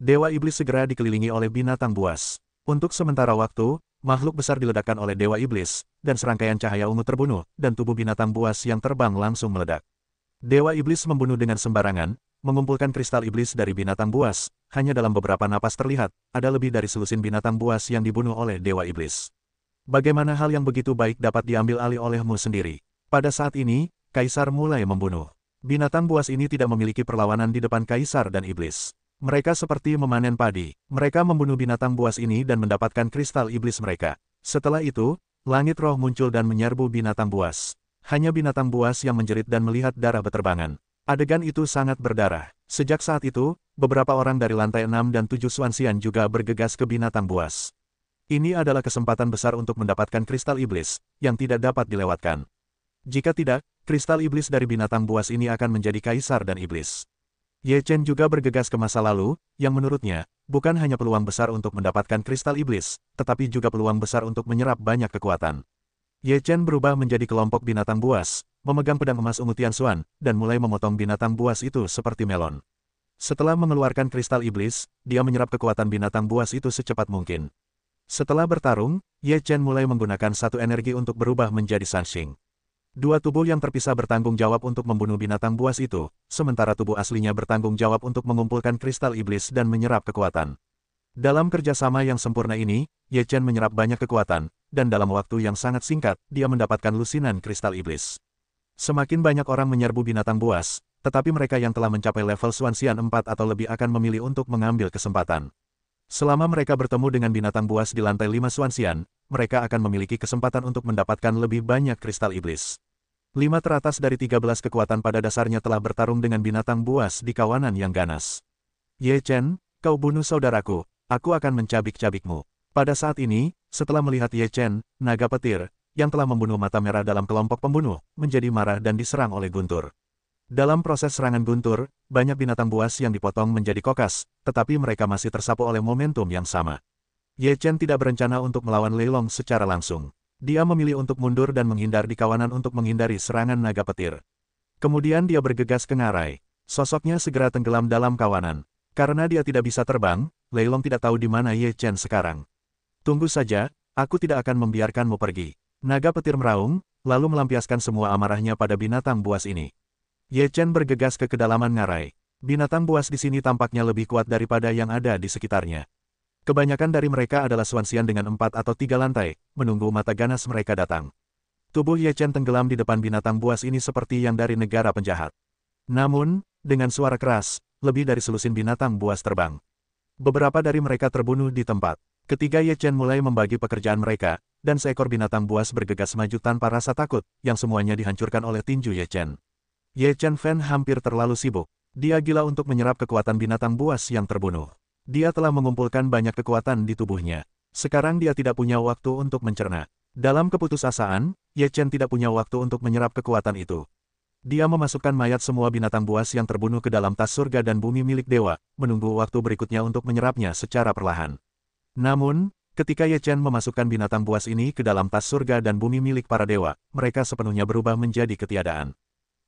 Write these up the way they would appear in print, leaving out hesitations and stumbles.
Dewa Iblis segera dikelilingi oleh binatang buas. Untuk sementara waktu, makhluk besar diledakkan oleh Dewa Iblis, dan serangkaian cahaya ungu terbunuh, dan tubuh binatang buas yang terbang langsung meledak. Dewa Iblis membunuh dengan sembarangan, mengumpulkan kristal iblis dari binatang buas. Hanya dalam beberapa napas terlihat, ada lebih dari selusin binatang buas yang dibunuh oleh Dewa Iblis. Bagaimana hal yang begitu baik dapat diambil alih olehmu sendiri? Pada saat ini, Kaisar mulai membunuh. Binatang buas ini tidak memiliki perlawanan di depan Kaisar dan Iblis. Mereka seperti memanen padi. Mereka membunuh binatang buas ini dan mendapatkan kristal iblis mereka. Setelah itu, langit roh muncul dan menyerbu binatang buas. Hanya binatang buas yang menjerit dan melihat darah beterbangan. Adegan itu sangat berdarah. Sejak saat itu, beberapa orang dari lantai 6 dan 7 Swansian juga bergegas ke binatang buas. Ini adalah kesempatan besar untuk mendapatkan kristal iblis, yang tidak dapat dilewatkan. Jika tidak, kristal iblis dari binatang buas ini akan menjadi kaisar dan iblis. Ye Chen juga bergegas ke masa lalu, yang menurutnya, bukan hanya peluang besar untuk mendapatkan kristal iblis, tetapi juga peluang besar untuk menyerap banyak kekuatan. Ye Chen berubah menjadi kelompok binatang buas, memegang pedang emas ungu Tianxuan, dan mulai memotong binatang buas itu seperti melon. Setelah mengeluarkan kristal iblis, dia menyerap kekuatan binatang buas itu secepat mungkin. Setelah bertarung, Ye Chen mulai menggunakan satu energi untuk berubah menjadi Sanxing. Dua tubuh yang terpisah bertanggung jawab untuk membunuh binatang buas itu, sementara tubuh aslinya bertanggung jawab untuk mengumpulkan kristal iblis dan menyerap kekuatan. Dalam kerjasama yang sempurna ini, Ye Chen menyerap banyak kekuatan, dan dalam waktu yang sangat singkat, dia mendapatkan lusinan kristal iblis. Semakin banyak orang menyerbu binatang buas, tetapi mereka yang telah mencapai level Swansian 4 atau lebih akan memilih untuk mengambil kesempatan. Selama mereka bertemu dengan binatang buas di lantai 5 Swansian, mereka akan memiliki kesempatan untuk mendapatkan lebih banyak kristal iblis. 5 teratas dari 13 kekuatan pada dasarnya telah bertarung dengan binatang buas di kawanan yang ganas. Ye Chen, kau bunuh saudaraku, aku akan mencabik-cabikmu. Pada saat ini, setelah melihat Ye Chen, naga petir, yang telah membunuh mata merah dalam kelompok pembunuh, menjadi marah dan diserang oleh guntur. Dalam proses serangan guntur, banyak binatang buas yang dipotong menjadi kokas, tetapi mereka masih tersapu oleh momentum yang sama. Ye Chen tidak berencana untuk melawan Lei Long secara langsung. Dia memilih untuk mundur dan menghindar di kawanan untuk menghindari serangan naga petir. Kemudian dia bergegas ke ngarai. Sosoknya segera tenggelam dalam kawanan. Karena dia tidak bisa terbang, Lei Long tidak tahu di mana Ye Chen sekarang. Tunggu saja, aku tidak akan membiarkanmu pergi. Naga petir meraung, lalu melampiaskan semua amarahnya pada binatang buas ini. Ye Chen bergegas ke kedalaman ngarai. Binatang buas di sini tampaknya lebih kuat daripada yang ada di sekitarnya. Kebanyakan dari mereka adalah Swansian dengan 4 atau 3 lantai, menunggu mata ganas mereka datang. Tubuh Ye Chen tenggelam di depan binatang buas ini seperti yang dari negara penjahat. Namun, dengan suara keras, lebih dari selusin binatang buas terbang. Beberapa dari mereka terbunuh di tempat. Ketika Ye Chen mulai membagi pekerjaan mereka, dan seekor binatang buas bergegas maju tanpa rasa takut, yang semuanya dihancurkan oleh tinju Ye Chen. Ye Chen Fan hampir terlalu sibuk. Dia gila untuk menyerap kekuatan binatang buas yang terbunuh. Dia telah mengumpulkan banyak kekuatan di tubuhnya. Sekarang dia tidak punya waktu untuk mencerna. Dalam keputusasaan, Ye Chen tidak punya waktu untuk menyerap kekuatan itu. Dia memasukkan mayat semua binatang buas yang terbunuh ke dalam tas surga dan bumi milik dewa, menunggu waktu berikutnya untuk menyerapnya secara perlahan. Namun, ketika Ye Chen memasukkan binatang buas ini ke dalam tas surga dan bumi milik para dewa, mereka sepenuhnya berubah menjadi ketiadaan.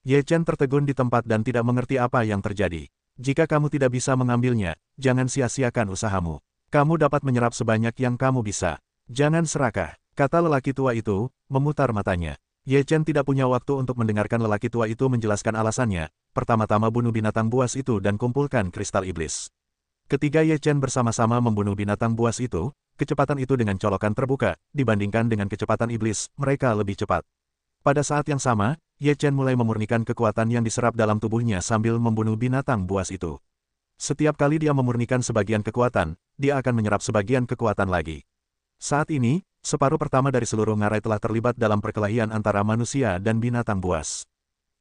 Ye Chen tertegun di tempat dan tidak mengerti apa yang terjadi. Jika kamu tidak bisa mengambilnya, jangan sia-siakan usahamu. Kamu dapat menyerap sebanyak yang kamu bisa. Jangan serakah, kata lelaki tua itu, memutar matanya. Ye Chen tidak punya waktu untuk mendengarkan lelaki tua itu menjelaskan alasannya. Pertama-tama bunuh binatang buas itu dan kumpulkan kristal iblis. Ketika Ye Chen bersama-sama membunuh binatang buas itu, kecepatan itu dengan colokan terbuka, dibandingkan dengan kecepatan iblis, mereka lebih cepat. Pada saat yang sama, Ye Chen mulai memurnikan kekuatan yang diserap dalam tubuhnya sambil membunuh binatang buas itu. Setiap kali dia memurnikan sebagian kekuatan, dia akan menyerap sebagian kekuatan lagi. Saat ini, separuh pertama dari seluruh ngarai telah terlibat dalam perkelahian antara manusia dan binatang buas.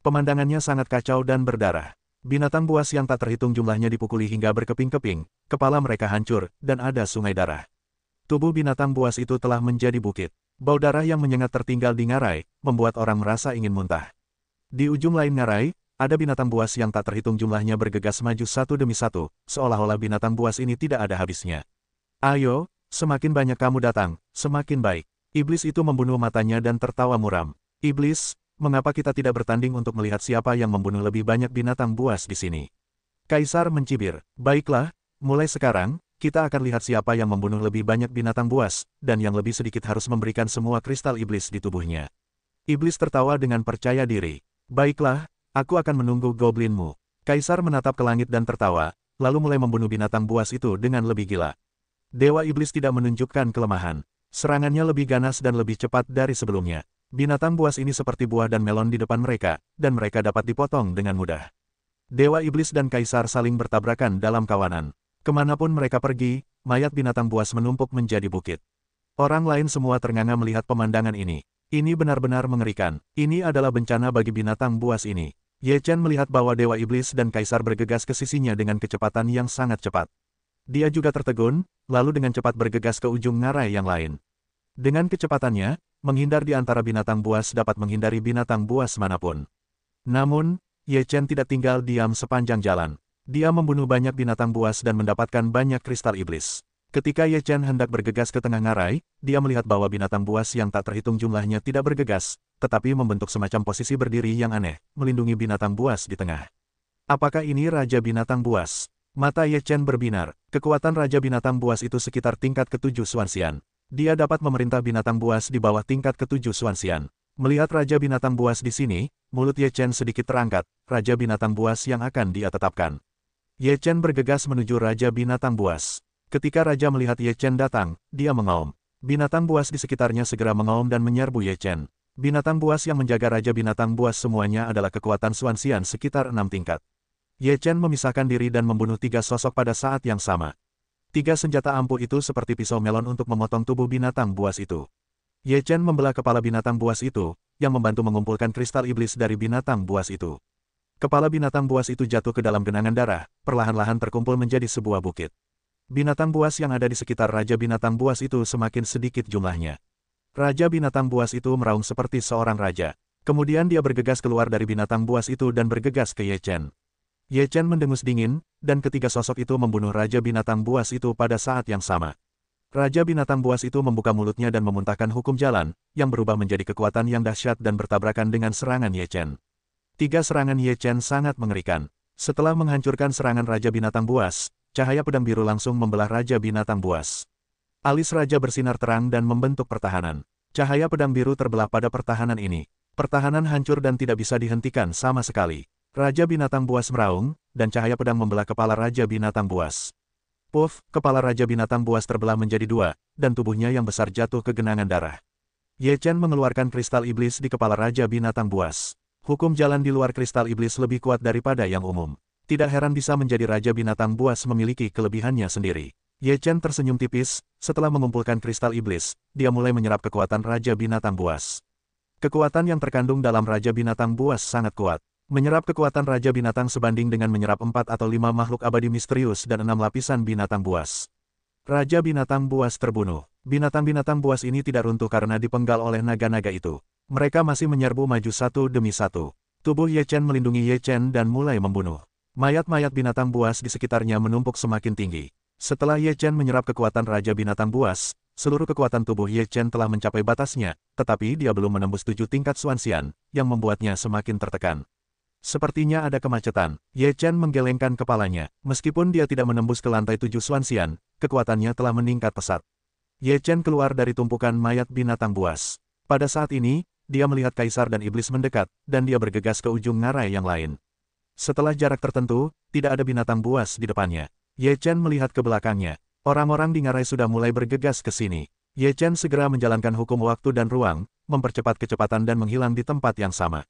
Pemandangannya sangat kacau dan berdarah. Binatang buas yang tak terhitung jumlahnya dipukuli hingga berkeping-keping, kepala mereka hancur, dan ada sungai darah. Tubuh binatang buas itu telah menjadi bukit. Bau darah yang menyengat tertinggal di ngarai, membuat orang merasa ingin muntah. Di ujung lain ngarai, ada binatang buas yang tak terhitung jumlahnya bergegas maju satu demi satu, seolah-olah binatang buas ini tidak ada habisnya. Ayo, semakin banyak kamu datang, semakin baik. Iblis itu membunuh matanya dan tertawa muram. Iblis, mengapa kita tidak bertanding untuk melihat siapa yang membunuh lebih banyak binatang buas di sini? Kaisar mencibir. Baiklah, Mulai sekarang, kita akan lihat siapa yang membunuh lebih banyak binatang buas, dan yang lebih sedikit harus memberikan semua kristal iblis di tubuhnya. Iblis tertawa dengan percaya diri. Baiklah, aku akan menunggu goblinmu. Kaisar menatap ke langit dan tertawa, lalu mulai membunuh binatang buas itu dengan lebih gila. Dewa Iblis tidak menunjukkan kelemahan. Serangannya lebih ganas dan lebih cepat dari sebelumnya. Binatang buas ini seperti buah dan melon di depan mereka, dan mereka dapat dipotong dengan mudah. Dewa Iblis dan Kaisar saling bertabrakan dalam kawanan. Kemanapun mereka pergi, mayat binatang buas menumpuk menjadi bukit. Orang lain semua ternganga melihat pemandangan ini. Ini benar-benar mengerikan. Ini adalah bencana bagi binatang buas ini. Ye Chen melihat bahwa Dewa Iblis dan Kaisar bergegas ke sisinya dengan kecepatan yang sangat cepat. Dia juga tertegun, lalu dengan cepat bergegas ke ujung ngarai yang lain. Dengan kecepatannya, menghindar di antara binatang buas dapat menghindari binatang buas manapun. Namun, Ye Chen tidak tinggal diam sepanjang jalan. Dia membunuh banyak binatang buas dan mendapatkan banyak kristal iblis. Ketika Ye Chen hendak bergegas ke tengah ngarai, dia melihat bahwa binatang buas yang tak terhitung jumlahnya tidak bergegas, tetapi membentuk semacam posisi berdiri yang aneh, melindungi binatang buas di tengah. Apakah ini Raja Binatang Buas? Mata Ye Chen berbinar. Kekuatan Raja Binatang Buas itu sekitar tingkat ke-7 Xuanxian. Dia dapat memerintah binatang buas di bawah tingkat ke-7 Xuanxian. Melihat Raja Binatang Buas di sini, mulut Ye Chen sedikit terangkat, Raja Binatang Buas yang akan dia tetapkan. Ye Chen bergegas menuju Raja Binatang Buas. Ketika Raja melihat Ye Chen datang, dia mengaum. Binatang buas di sekitarnya segera mengaum dan menyerbu Ye Chen. Binatang buas yang menjaga Raja Binatang Buas semuanya adalah kekuatan Xuanxian sekitar 6 tingkat. Ye Chen memisahkan diri dan membunuh 3 sosok pada saat yang sama. 3 senjata ampuh itu seperti pisau melon untuk memotong tubuh binatang buas itu. Ye Chen membelah kepala binatang buas itu, yang membantu mengumpulkan kristal iblis dari binatang buas itu. Kepala binatang buas itu jatuh ke dalam genangan darah, perlahan-lahan terkumpul menjadi sebuah bukit. Binatang buas yang ada di sekitar Raja Binatang Buas itu semakin sedikit jumlahnya. Raja Binatang Buas itu meraung seperti seorang raja. Kemudian dia bergegas keluar dari binatang buas itu dan bergegas ke Ye Chen. Ye Chen mendengus dingin, dan ketiga sosok itu membunuh Raja Binatang Buas itu pada saat yang sama. Raja Binatang Buas itu membuka mulutnya dan memuntahkan hukum jalan, yang berubah menjadi kekuatan yang dahsyat dan bertabrakan dengan serangan Ye Chen. 3 serangan Ye Chen sangat mengerikan. Setelah menghancurkan serangan Raja Binatang Buas, cahaya pedang biru langsung membelah Raja Binatang Buas. Alis Raja bersinar terang dan membentuk pertahanan. Cahaya pedang biru terbelah pada pertahanan ini. Pertahanan hancur dan tidak bisa dihentikan sama sekali. Raja Binatang Buas meraung, dan cahaya pedang membelah kepala Raja Binatang Buas. Puff, kepala Raja Binatang Buas terbelah menjadi 2, dan tubuhnya yang besar jatuh ke genangan darah. Ye Chen mengeluarkan kristal iblis di kepala Raja Binatang Buas. Hukum jalan di luar kristal iblis lebih kuat daripada yang umum. Tidak heran bisa menjadi Raja Binatang Buas memiliki kelebihannya sendiri. Ye Chen tersenyum tipis, setelah mengumpulkan kristal iblis, dia mulai menyerap kekuatan Raja Binatang Buas. Kekuatan yang terkandung dalam Raja Binatang Buas sangat kuat. Menyerap kekuatan Raja Binatang sebanding dengan menyerap 4 atau 5 makhluk abadi misterius dan 6 lapisan binatang buas. Raja Binatang Buas terbunuh. Binatang-binatang buas ini tidak runtuh karena dipenggal oleh naga-naga itu. Mereka masih menyerbu maju satu demi satu. Tubuh Ye Chen melindungi Ye Chen dan mulai membunuh. Mayat-mayat binatang buas di sekitarnya menumpuk semakin tinggi. Setelah Ye Chen menyerap kekuatan Raja Binatang Buas, seluruh kekuatan tubuh Ye Chen telah mencapai batasnya, tetapi dia belum menembus 7 tingkat Xuanxian, yang membuatnya semakin tertekan. Sepertinya ada kemacetan. Ye Chen menggelengkan kepalanya. Meskipun dia tidak menembus ke lantai 7 Xuanxian, kekuatannya telah meningkat pesat. Ye Chen keluar dari tumpukan mayat binatang buas. Pada saat ini, dia melihat Kaisar dan Iblis mendekat, dan dia bergegas ke ujung ngarai yang lain. Setelah jarak tertentu, tidak ada binatang buas di depannya. Ye Chen melihat ke belakangnya. Orang-orang di ngarai sudah mulai bergegas ke sini. Ye Chen segera menjalankan hukum waktu dan ruang, mempercepat kecepatan dan menghilang di tempat yang sama.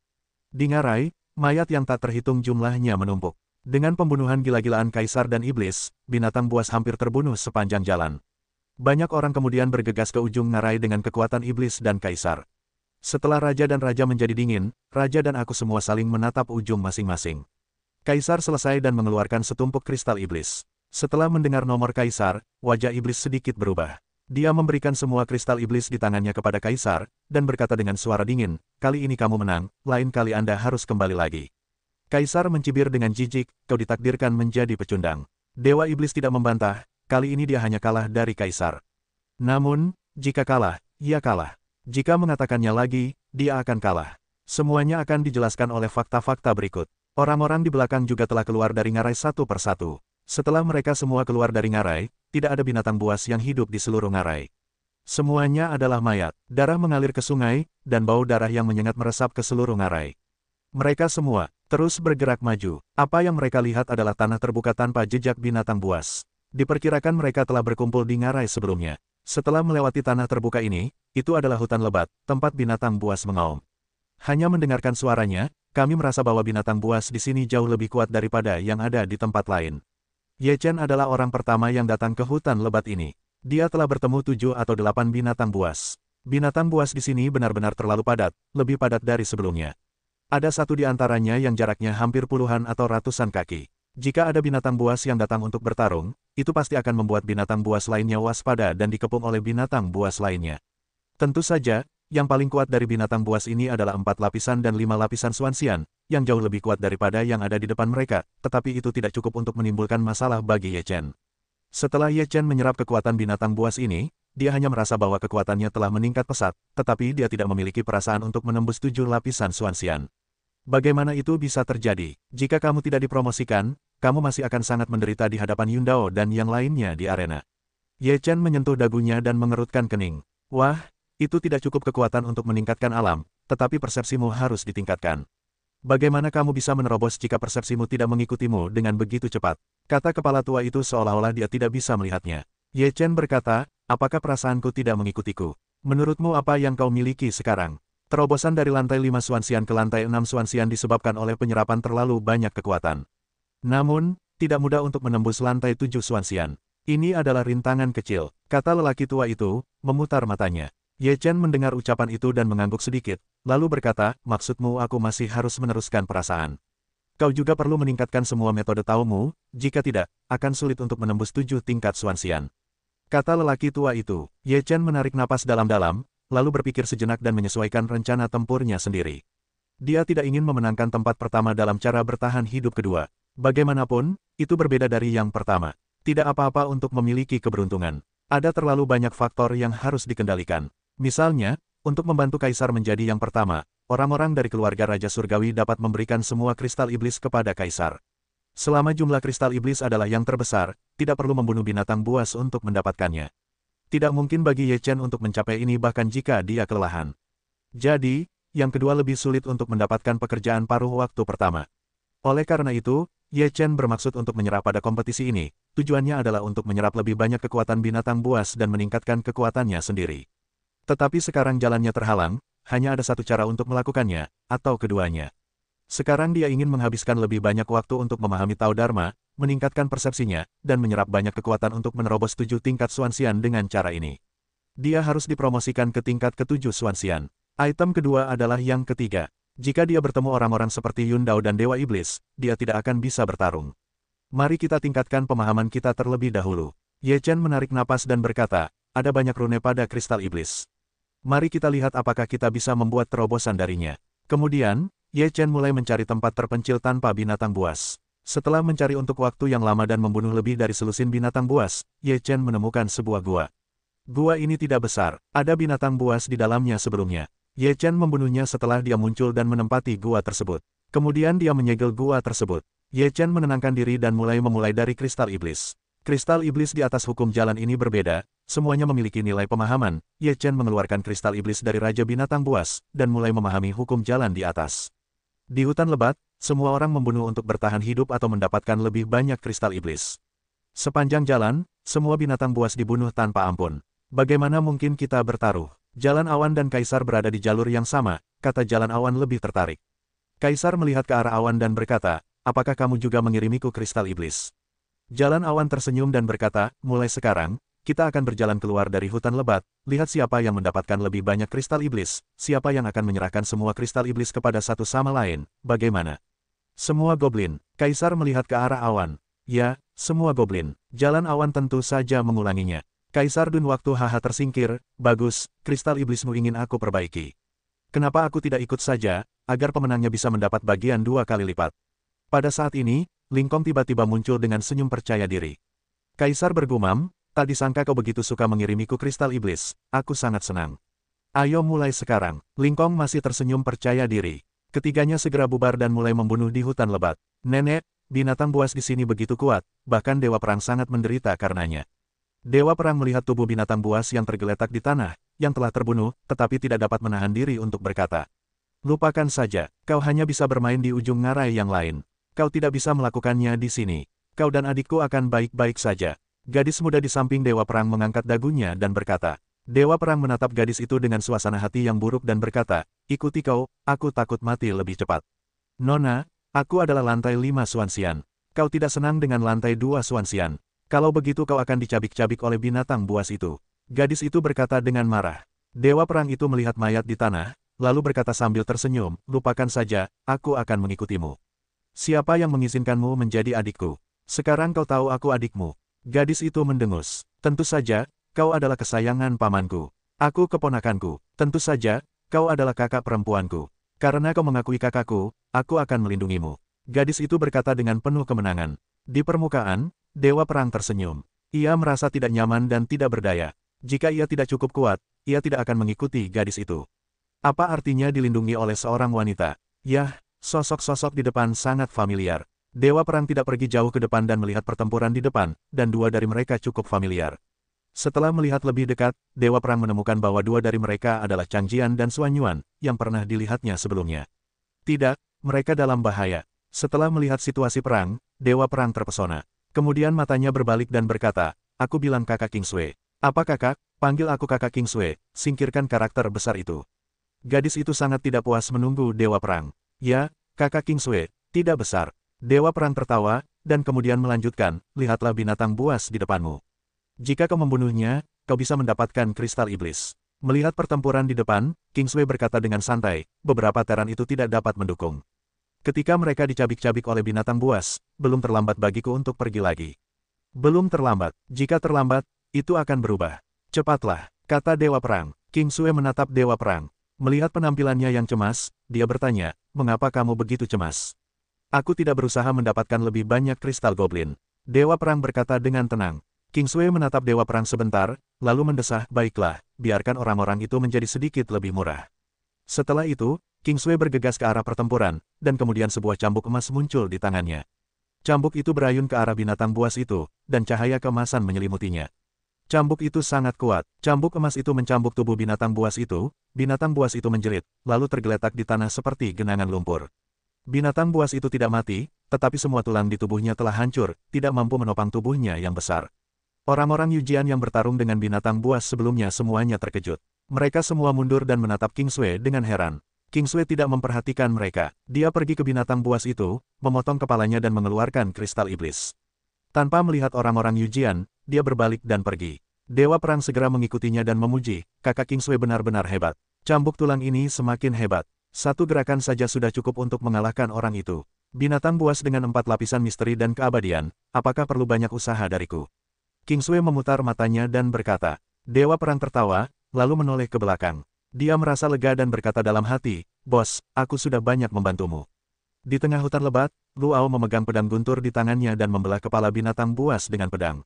Di ngarai, mayat yang tak terhitung jumlahnya menumpuk. Dengan pembunuhan gila-gilaan Kaisar dan Iblis, binatang buas hampir terbunuh sepanjang jalan. Banyak orang kemudian bergegas ke ujung ngarai dengan kekuatan Iblis dan Kaisar. Setelah Raja dan Raja menjadi dingin, Raja dan aku semua saling menatap ujung masing-masing. Kaisar selesai dan mengeluarkan setumpuk kristal iblis. Setelah mendengar nomor Kaisar, wajah Iblis sedikit berubah. Dia memberikan semua kristal iblis di tangannya kepada Kaisar, dan berkata dengan suara dingin, "Kali ini kamu menang, lain kali Anda harus kembali lagi." Kaisar mencibir dengan jijik, "Kau ditakdirkan menjadi pecundang." Dewa Iblis tidak membantah, kali ini dia hanya kalah dari Kaisar. Namun, jika kalah, ia kalah. Jika mengatakannya lagi, dia akan kalah. Semuanya akan dijelaskan oleh fakta-fakta berikut. Orang-orang di belakang juga telah keluar dari ngarai satu persatu. Setelah mereka semua keluar dari ngarai, tidak ada binatang buas yang hidup di seluruh ngarai. Semuanya adalah mayat, darah mengalir ke sungai, dan bau darah yang menyengat meresap ke seluruh ngarai. Mereka semua terus bergerak maju. Apa yang mereka lihat adalah tanah terbuka tanpa jejak binatang buas. Diperkirakan mereka telah berkumpul di ngarai sebelumnya. Setelah melewati tanah terbuka ini, itu adalah hutan lebat, tempat binatang buas mengaum. Hanya mendengarkan suaranya, kami merasa bahwa binatang buas di sini jauh lebih kuat daripada yang ada di tempat lain. Ye Chen adalah orang pertama yang datang ke hutan lebat ini. Dia telah bertemu 7 atau 8 binatang buas. Binatang buas di sini benar-benar terlalu padat, lebih padat dari sebelumnya. Ada satu di antaranya yang jaraknya hampir puluhan atau ratusan kaki. Jika ada binatang buas yang datang untuk bertarung, itu pasti akan membuat binatang buas lainnya waspada dan dikepung oleh binatang buas lainnya. Tentu saja, yang paling kuat dari binatang buas ini adalah 4 lapisan dan 5 lapisan Xuanxian, yang jauh lebih kuat daripada yang ada di depan mereka, tetapi itu tidak cukup untuk menimbulkan masalah bagi Ye Chen. Setelah Ye Chen menyerap kekuatan binatang buas ini, dia hanya merasa bahwa kekuatannya telah meningkat pesat, tetapi dia tidak memiliki perasaan untuk menembus 7 lapisan Xuanxian. Bagaimana itu bisa terjadi? Jika kamu tidak dipromosikan, kamu masih akan sangat menderita di hadapan Yun Dao dan yang lainnya di arena. Ye Chen menyentuh dagunya dan mengerutkan kening. Wah, itu tidak cukup kekuatan untuk meningkatkan alam, tetapi persepsimu harus ditingkatkan. Bagaimana kamu bisa menerobos jika persepsimu tidak mengikutimu dengan begitu cepat? Kata kepala tua itu seolah-olah dia tidak bisa melihatnya. Ye Chen berkata, apakah perasaanku tidak mengikutiku? Menurutmu apa yang kau miliki sekarang? Terobosan dari lantai 5 Xuanxian ke lantai 6 Xuanxian disebabkan oleh penyerapan terlalu banyak kekuatan. Namun, tidak mudah untuk menembus lantai 7 Xuanxian. Ini adalah rintangan kecil, kata lelaki tua itu, memutar matanya. Ye Chen mendengar ucapan itu dan mengangguk sedikit, lalu berkata, maksudmu aku masih harus meneruskan perasaan. Kau juga perlu meningkatkan semua metode taumu, jika tidak, akan sulit untuk menembus 7 tingkat Xuanxian. Kata lelaki tua itu. Ye Chen menarik napas dalam-dalam, lalu berpikir sejenak dan menyesuaikan rencana tempurnya sendiri. Dia tidak ingin memenangkan tempat pertama dalam cara bertahan hidup kedua. Bagaimanapun, itu berbeda dari yang pertama. Tidak apa-apa untuk memiliki keberuntungan. Ada terlalu banyak faktor yang harus dikendalikan. Misalnya, untuk membantu Kaisar menjadi yang pertama, orang-orang dari keluarga Raja Surgawi dapat memberikan semua kristal iblis kepada Kaisar. Selama jumlah kristal iblis adalah yang terbesar, tidak perlu membunuh binatang buas untuk mendapatkannya. Tidak mungkin bagi Ye Chen untuk mencapai ini bahkan jika dia kelelahan. Jadi, yang kedua lebih sulit untuk mendapatkan pekerjaan paruh waktu pertama. Oleh karena itu, Ye Chen bermaksud untuk menyerah pada kompetisi ini, tujuannya adalah untuk menyerap lebih banyak kekuatan binatang buas dan meningkatkan kekuatannya sendiri. Tetapi sekarang jalannya terhalang, hanya ada satu cara untuk melakukannya, atau keduanya. Sekarang dia ingin menghabiskan lebih banyak waktu untuk memahami Tao Dharma, meningkatkan persepsinya, dan menyerap banyak kekuatan untuk menerobos 7 tingkat Xuanxian dengan cara ini. Dia harus dipromosikan ke tingkat ke-7 Xuanxian. Item kedua adalah yang ketiga. Jika dia bertemu orang-orang seperti Yun Dao dan Dewa Iblis, dia tidak akan bisa bertarung. Mari kita tingkatkan pemahaman kita terlebih dahulu. Ye Chen menarik napas dan berkata, ada banyak rune pada kristal iblis. Mari kita lihat apakah kita bisa membuat terobosan darinya. Kemudian, Ye Chen mulai mencari tempat terpencil tanpa binatang buas. Setelah mencari untuk waktu yang lama dan membunuh lebih dari selusin binatang buas, Ye Chen menemukan sebuah gua. Gua ini tidak besar, ada binatang buas di dalamnya sebelumnya. Ye Chen membunuhnya setelah dia muncul dan menempati gua tersebut. Kemudian dia menyegel gua tersebut. Ye Chen menenangkan diri dan mulai dari kristal iblis. Kristal iblis di atas hukum jalan ini berbeda, semuanya memiliki nilai pemahaman. Ye Chen mengeluarkan kristal iblis dari Raja Binatang Buas, dan mulai memahami hukum jalan di atas. Di hutan lebat, semua orang membunuh untuk bertahan hidup atau mendapatkan lebih banyak kristal iblis. Sepanjang jalan, semua binatang buas dibunuh tanpa ampun. Bagaimana mungkin kita bertaruh? Jalan Awan dan Kaisar berada di jalur yang sama, kata Jalan Awan lebih tertarik. Kaisar melihat ke arah Awan dan berkata, apakah kamu juga mengirimiku kristal iblis? Jalan Awan tersenyum dan berkata, mulai sekarang, kita akan berjalan keluar dari hutan lebat, lihat siapa yang mendapatkan lebih banyak kristal iblis, siapa yang akan menyerahkan semua kristal iblis kepada satu sama lain, bagaimana? Semua goblin. Kaisar melihat ke arah Awan. Ya, semua goblin. Jalan Awan tentu saja mengulanginya. Kaisar Dun waktu haha tersingkir, bagus, kristal iblismu ingin aku perbaiki. Kenapa aku tidak ikut saja, agar pemenangnya bisa mendapat bagian 2 kali lipat? Pada saat ini, Lingkong tiba-tiba muncul dengan senyum percaya diri. Kaisar bergumam, tak disangka kau begitu suka mengirimiku kristal iblis, aku sangat senang. Ayo mulai sekarang. Lingkong masih tersenyum percaya diri. Ketiganya segera bubar dan mulai membunuh di hutan lebat. Nenek, binatang buas di sini begitu kuat, bahkan Dewa Perang sangat menderita karenanya. Dewa Perang melihat tubuh binatang buas yang tergeletak di tanah, yang telah terbunuh, tetapi tidak dapat menahan diri untuk berkata, "Lupakan saja, kau hanya bisa bermain di ujung ngarai yang lain. Kau tidak bisa melakukannya di sini. Kau dan adikku akan baik-baik saja." Gadis muda di samping Dewa Perang mengangkat dagunya dan berkata. Dewa Perang menatap gadis itu dengan suasana hati yang buruk dan berkata, "Ikuti kau, aku takut mati lebih cepat." "Nona, aku adalah lantai 5 Suansian. Kau tidak senang dengan lantai 2 Suansian. Kalau begitu kau akan dicabik-cabik oleh binatang buas itu." Gadis itu berkata dengan marah. Dewa Perang itu melihat mayat di tanah, lalu berkata sambil tersenyum, "Lupakan saja, aku akan mengikutimu. Siapa yang mengizinkanmu menjadi adikku? Sekarang kau tahu aku adikmu." Gadis itu mendengus. "Tentu saja, kau adalah kesayangan pamanku. Aku keponakanku. Tentu saja, kau adalah kakak perempuanku. Karena kau mengakui kakakku, aku akan melindungimu." Gadis itu berkata dengan penuh kemenangan. Di permukaan, Dewa Perang tersenyum. Ia merasa tidak nyaman dan tidak berdaya. Jika ia tidak cukup kuat, ia tidak akan mengikuti gadis itu. Apa artinya dilindungi oleh seorang wanita? Yah, sosok-sosok di depan sangat familiar. Dewa Perang tidak pergi jauh ke depan dan melihat pertempuran di depan, dan dua dari mereka cukup familiar. Setelah melihat lebih dekat, Dewa Perang menemukan bahwa dua dari mereka adalah Chang Jian dan Xuan Yuan, yang pernah dilihatnya sebelumnya. Tidak, mereka dalam bahaya. Setelah melihat situasi perang, Dewa Perang terpesona. Kemudian matanya berbalik dan berkata, "Aku bilang kakak King Sui. Apa kakak? Panggil aku kakak King Sui, singkirkan karakter besar itu." Gadis itu sangat tidak puas menunggu Dewa Perang. "Ya, kakak King Sui, tidak besar." Dewa Perang tertawa, dan kemudian melanjutkan, "Lihatlah binatang buas di depanmu. Jika kau membunuhnya, kau bisa mendapatkan kristal iblis." Melihat pertempuran di depan, King Sui berkata dengan santai, "Beberapa teran itu tidak dapat mendukung. Ketika mereka dicabik-cabik oleh binatang buas, belum terlambat bagiku untuk pergi lagi." "Belum terlambat. Jika terlambat, itu akan berubah. Cepatlah," kata Dewa Perang. King Sui menatap Dewa Perang. Melihat penampilannya yang cemas, dia bertanya, "Mengapa kamu begitu cemas?" "Aku tidak berusaha mendapatkan lebih banyak kristal goblin." Dewa Perang berkata dengan tenang. King Sui menatap Dewa Perang sebentar, lalu mendesah, "Baiklah, biarkan orang-orang itu menjadi sedikit lebih murah." Setelah itu, King Sui bergegas ke arah pertempuran, dan kemudian sebuah cambuk emas muncul di tangannya. Cambuk itu berayun ke arah binatang buas itu, dan cahaya keemasan menyelimutinya. Cambuk itu sangat kuat. Cambuk emas itu mencambuk tubuh binatang buas itu menjerit, lalu tergeletak di tanah seperti genangan lumpur. Binatang buas itu tidak mati, tetapi semua tulang di tubuhnya telah hancur, tidak mampu menopang tubuhnya yang besar. Orang-orang Yujian yang bertarung dengan binatang buas sebelumnya semuanya terkejut. Mereka semua mundur dan menatap King Sui dengan heran. King Sui tidak memperhatikan mereka. Dia pergi ke binatang buas itu, memotong kepalanya dan mengeluarkan kristal iblis. Tanpa melihat orang-orang Yujian, dia berbalik dan pergi. Dewa Perang segera mengikutinya dan memuji, "Kakak King Sui benar-benar hebat. Cambuk tulang ini semakin hebat. Satu gerakan saja sudah cukup untuk mengalahkan orang itu. Binatang buas dengan 4 lapisan misteri dan keabadian, apakah perlu banyak usaha dariku?" King Sui memutar matanya dan berkata. Dewa Perang tertawa, lalu menoleh ke belakang. Dia merasa lega dan berkata dalam hati, "Bos, aku sudah banyak membantumu." Di tengah hutan lebat, Luao memegang pedang guntur di tangannya dan membelah kepala binatang buas dengan pedang.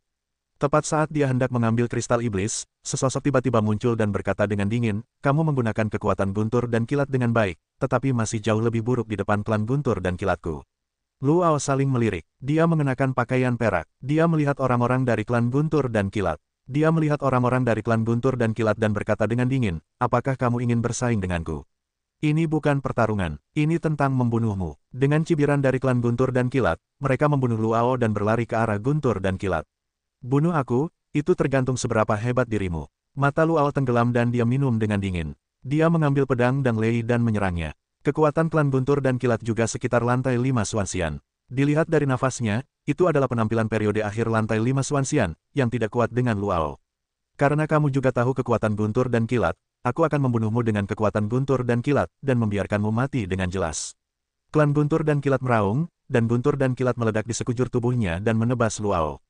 Tepat saat dia hendak mengambil kristal iblis, sesosok tiba-tiba muncul dan berkata dengan dingin, "Kamu menggunakan kekuatan guntur dan kilat dengan baik, tetapi masih jauh lebih buruk di depan klan guntur dan kilatku." Luao saling melirik. Dia mengenakan pakaian perak. Dia melihat orang-orang dari klan guntur dan kilat. Dia melihat orang-orang dari klan guntur dan kilat dan berkata dengan dingin, "Apakah kamu ingin bersaing denganku? Ini bukan pertarungan. Ini tentang membunuhmu." Dengan cibiran dari klan guntur dan kilat, mereka membunuh Luao dan berlari ke arah guntur dan kilat. "Bunuh aku, itu tergantung seberapa hebat dirimu." Mata Luao tenggelam dan dia minum dengan dingin. Dia mengambil pedang dan lei dan menyerangnya. Kekuatan klan guntur dan kilat juga sekitar lantai 5 Suansian. Dilihat dari nafasnya, itu adalah penampilan periode akhir lantai 5 Suansian, yang tidak kuat dengan Luao. "Karena kamu juga tahu kekuatan guntur dan kilat, aku akan membunuhmu dengan kekuatan guntur dan kilat, dan membiarkanmu mati dengan jelas." Klan guntur dan kilat meraung, dan guntur dan kilat meledak di sekujur tubuhnya dan menebas Luao.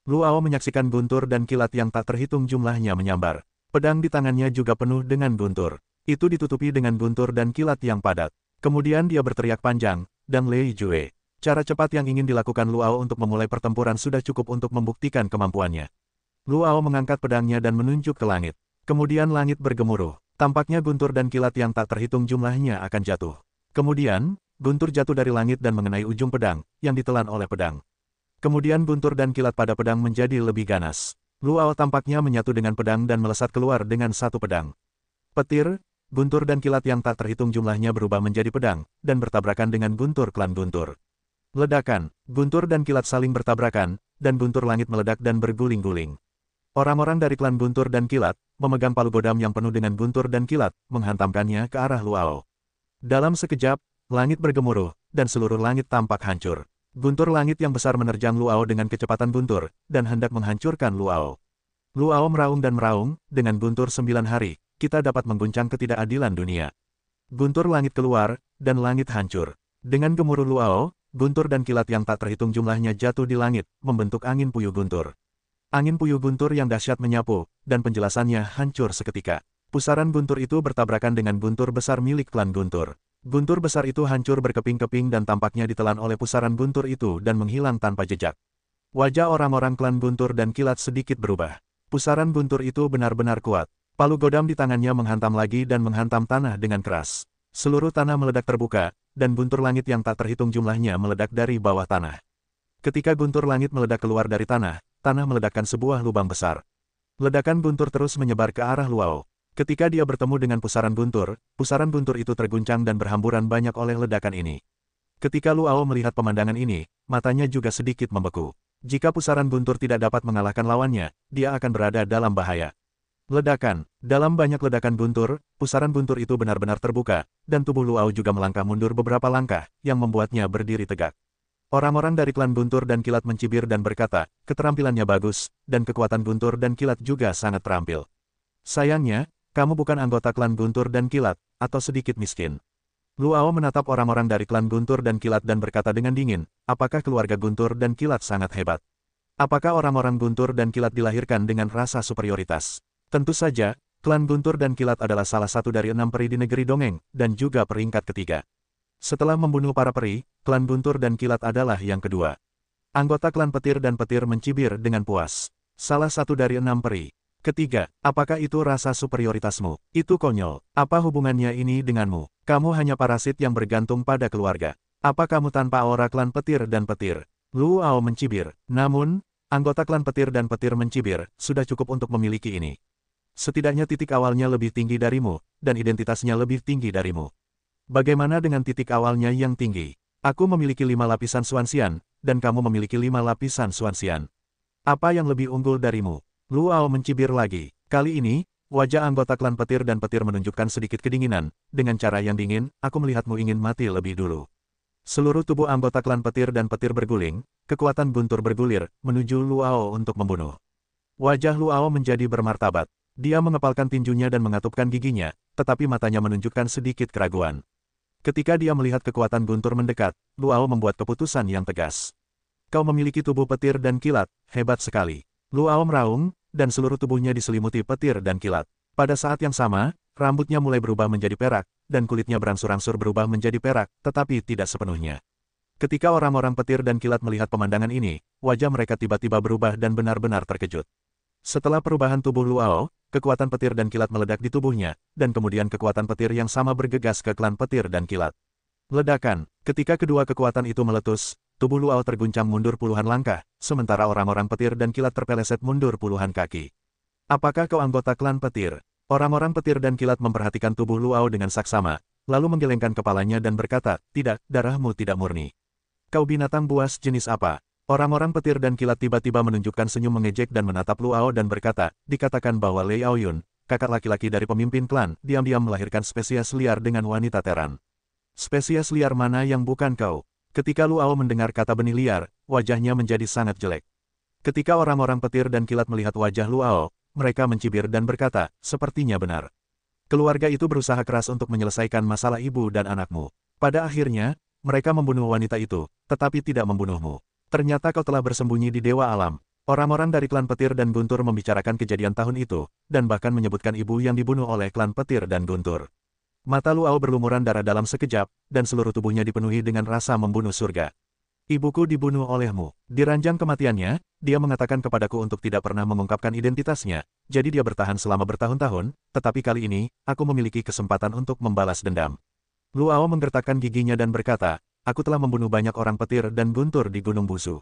Luao menyaksikan guntur dan kilat yang tak terhitung jumlahnya menyambar. Pedang di tangannya juga penuh dengan guntur. Itu ditutupi dengan guntur dan kilat yang padat. Kemudian dia berteriak panjang, dan Lei Jue. Cara cepat yang ingin dilakukan Luao untuk memulai pertempuran sudah cukup untuk membuktikan kemampuannya. Luao mengangkat pedangnya dan menunjuk ke langit. Kemudian langit bergemuruh. Tampaknya guntur dan kilat yang tak terhitung jumlahnya akan jatuh. Kemudian, guntur jatuh dari langit dan mengenai ujung pedang, yang ditelan oleh pedang. Kemudian guntur dan kilat pada pedang menjadi lebih ganas. Luao tampaknya menyatu dengan pedang dan melesat keluar dengan satu pedang. Petir, guntur dan kilat yang tak terhitung jumlahnya berubah menjadi pedang, dan bertabrakan dengan guntur klan guntur. Ledakan, guntur dan kilat saling bertabrakan, dan guntur langit meledak dan berguling-guling. Orang-orang dari klan guntur dan kilat, memegang palu godam yang penuh dengan guntur dan kilat, menghantamkannya ke arah Luao. Dalam sekejap, langit bergemuruh, dan seluruh langit tampak hancur. Guntur langit yang besar menerjang Luao dengan kecepatan guntur, dan hendak menghancurkan Luao. Luao meraung dan meraung, dengan guntur 9 hari, kita dapat mengguncang ketidakadilan dunia. Guntur langit keluar, dan langit hancur. Dengan gemuruh Luao, guntur dan kilat yang tak terhitung jumlahnya jatuh di langit, membentuk angin puyuh guntur. Angin puyuh guntur yang dahsyat menyapu, dan penjelasannya hancur seketika. Pusaran guntur itu bertabrakan dengan guntur besar milik klan guntur. Guntur besar itu hancur berkeping-keping dan tampaknya ditelan oleh pusaran guntur itu dan menghilang tanpa jejak. Wajah orang-orang klan guntur dan kilat sedikit berubah. Pusaran guntur itu benar-benar kuat. Palu godam di tangannya menghantam lagi dan menghantam tanah dengan keras. Seluruh tanah meledak terbuka, dan guntur langit yang tak terhitung jumlahnya meledak dari bawah tanah. Ketika guntur langit meledak keluar dari tanah, tanah meledakkan sebuah lubang besar. Ledakan guntur terus menyebar ke arah Luao. Ketika dia bertemu dengan pusaran guntur itu terguncang dan berhamburan banyak oleh ledakan ini. Ketika Luao melihat pemandangan ini, matanya juga sedikit membeku. Jika pusaran guntur tidak dapat mengalahkan lawannya, dia akan berada dalam bahaya. Ledakan. Dalam banyak ledakan guntur, pusaran guntur itu benar-benar terbuka, dan tubuh Luao juga melangkah mundur beberapa langkah, yang membuatnya berdiri tegak. Orang-orang dari klan guntur dan kilat mencibir dan berkata, keterampilannya bagus, dan kekuatan guntur dan kilat juga sangat terampil. Sayangnya, kamu bukan anggota klan guntur dan kilat, atau sedikit miskin. Luao menatap orang-orang dari klan guntur dan kilat dan berkata dengan dingin, apakah keluarga guntur dan kilat sangat hebat? Apakah orang-orang guntur dan kilat dilahirkan dengan rasa superioritas? Tentu saja, klan guntur dan kilat adalah salah satu dari 6 peri di negeri dongeng, dan juga peringkat ketiga. Setelah membunuh para peri, klan guntur dan kilat adalah yang kedua. Anggota klan petir dan petir mencibir dengan puas. Salah satu dari 6 peri. Ketiga, apakah itu rasa superioritasmu? Itu konyol. Apa hubungannya ini denganmu? Kamu hanya parasit yang bergantung pada keluarga. Apa kamu tanpa aura klan petir dan petir? Luao mencibir. Namun, anggota klan petir dan petir mencibir, sudah cukup untuk memiliki ini. Setidaknya titik awalnya lebih tinggi darimu, dan identitasnya lebih tinggi darimu. Bagaimana dengan titik awalnya yang tinggi? Aku memiliki 5 lapisan Xuanxian, dan kamu memiliki 5 lapisan Xuanxian. Apa yang lebih unggul darimu? Luao mencibir lagi. Kali ini, wajah anggota klan petir dan petir menunjukkan sedikit kedinginan. Dengan cara yang dingin, aku melihatmu ingin mati lebih dulu. Seluruh tubuh anggota klan petir dan petir berguling, kekuatan guntur bergulir, menuju Luao untuk membunuh. Wajah Luao menjadi bermartabat. Dia mengepalkan tinjunya dan mengatupkan giginya, tetapi matanya menunjukkan sedikit keraguan. Ketika dia melihat kekuatan guntur mendekat, Luao membuat keputusan yang tegas. Kau memiliki tubuh petir dan kilat, hebat sekali. Luao meraung, dan seluruh tubuhnya diselimuti petir dan kilat. Pada saat yang sama, rambutnya mulai berubah menjadi perak, dan kulitnya berangsur-angsur berubah menjadi perak, tetapi tidak sepenuhnya. Ketika orang-orang petir dan kilat melihat pemandangan ini, wajah mereka tiba-tiba berubah dan benar-benar terkejut. Setelah perubahan tubuh Luao, kekuatan petir dan kilat meledak di tubuhnya, dan kemudian kekuatan petir yang sama bergegas ke klan petir dan kilat. Ledakan. Ketika kedua kekuatan itu meletus, tubuh Luao terguncang mundur puluhan langkah, sementara orang-orang petir dan kilat terpeleset mundur puluhan kaki. Apakah kau anggota klan petir? Orang-orang petir dan kilat memperhatikan tubuh Luao dengan saksama, lalu menggelengkan kepalanya dan berkata, tidak, darahmu tidak murni. Kau binatang buas jenis apa? Orang-orang petir dan kilat tiba-tiba menunjukkan senyum mengejek dan menatap Luao dan berkata, dikatakan bahwa Lei Aoyun, kakak laki-laki dari pemimpin klan, diam-diam melahirkan spesies liar dengan wanita teran. Spesies liar mana yang bukan kau? Ketika Luao mendengar kata benih liar, wajahnya menjadi sangat jelek. Ketika orang-orang petir dan kilat melihat wajah Luao, mereka mencibir dan berkata, sepertinya benar. Keluarga itu berusaha keras untuk menyelesaikan masalah ibu dan anakmu. Pada akhirnya, mereka membunuh wanita itu, tetapi tidak membunuhmu. Ternyata kau telah bersembunyi di Dewa Alam. Orang-orang dari klan petir dan guntur membicarakan kejadian tahun itu, dan bahkan menyebutkan ibu yang dibunuh oleh klan petir dan guntur. Mata Luao berlumuran darah dalam sekejap, dan seluruh tubuhnya dipenuhi dengan rasa membunuh surga. Ibuku dibunuh olehmu. Di ranjang kematiannya, dia mengatakan kepadaku untuk tidak pernah mengungkapkan identitasnya, jadi dia bertahan selama bertahun-tahun, tetapi kali ini, aku memiliki kesempatan untuk membalas dendam. Luao menggertakkan giginya dan berkata, aku telah membunuh banyak orang petir dan guntur di Gunung Busu.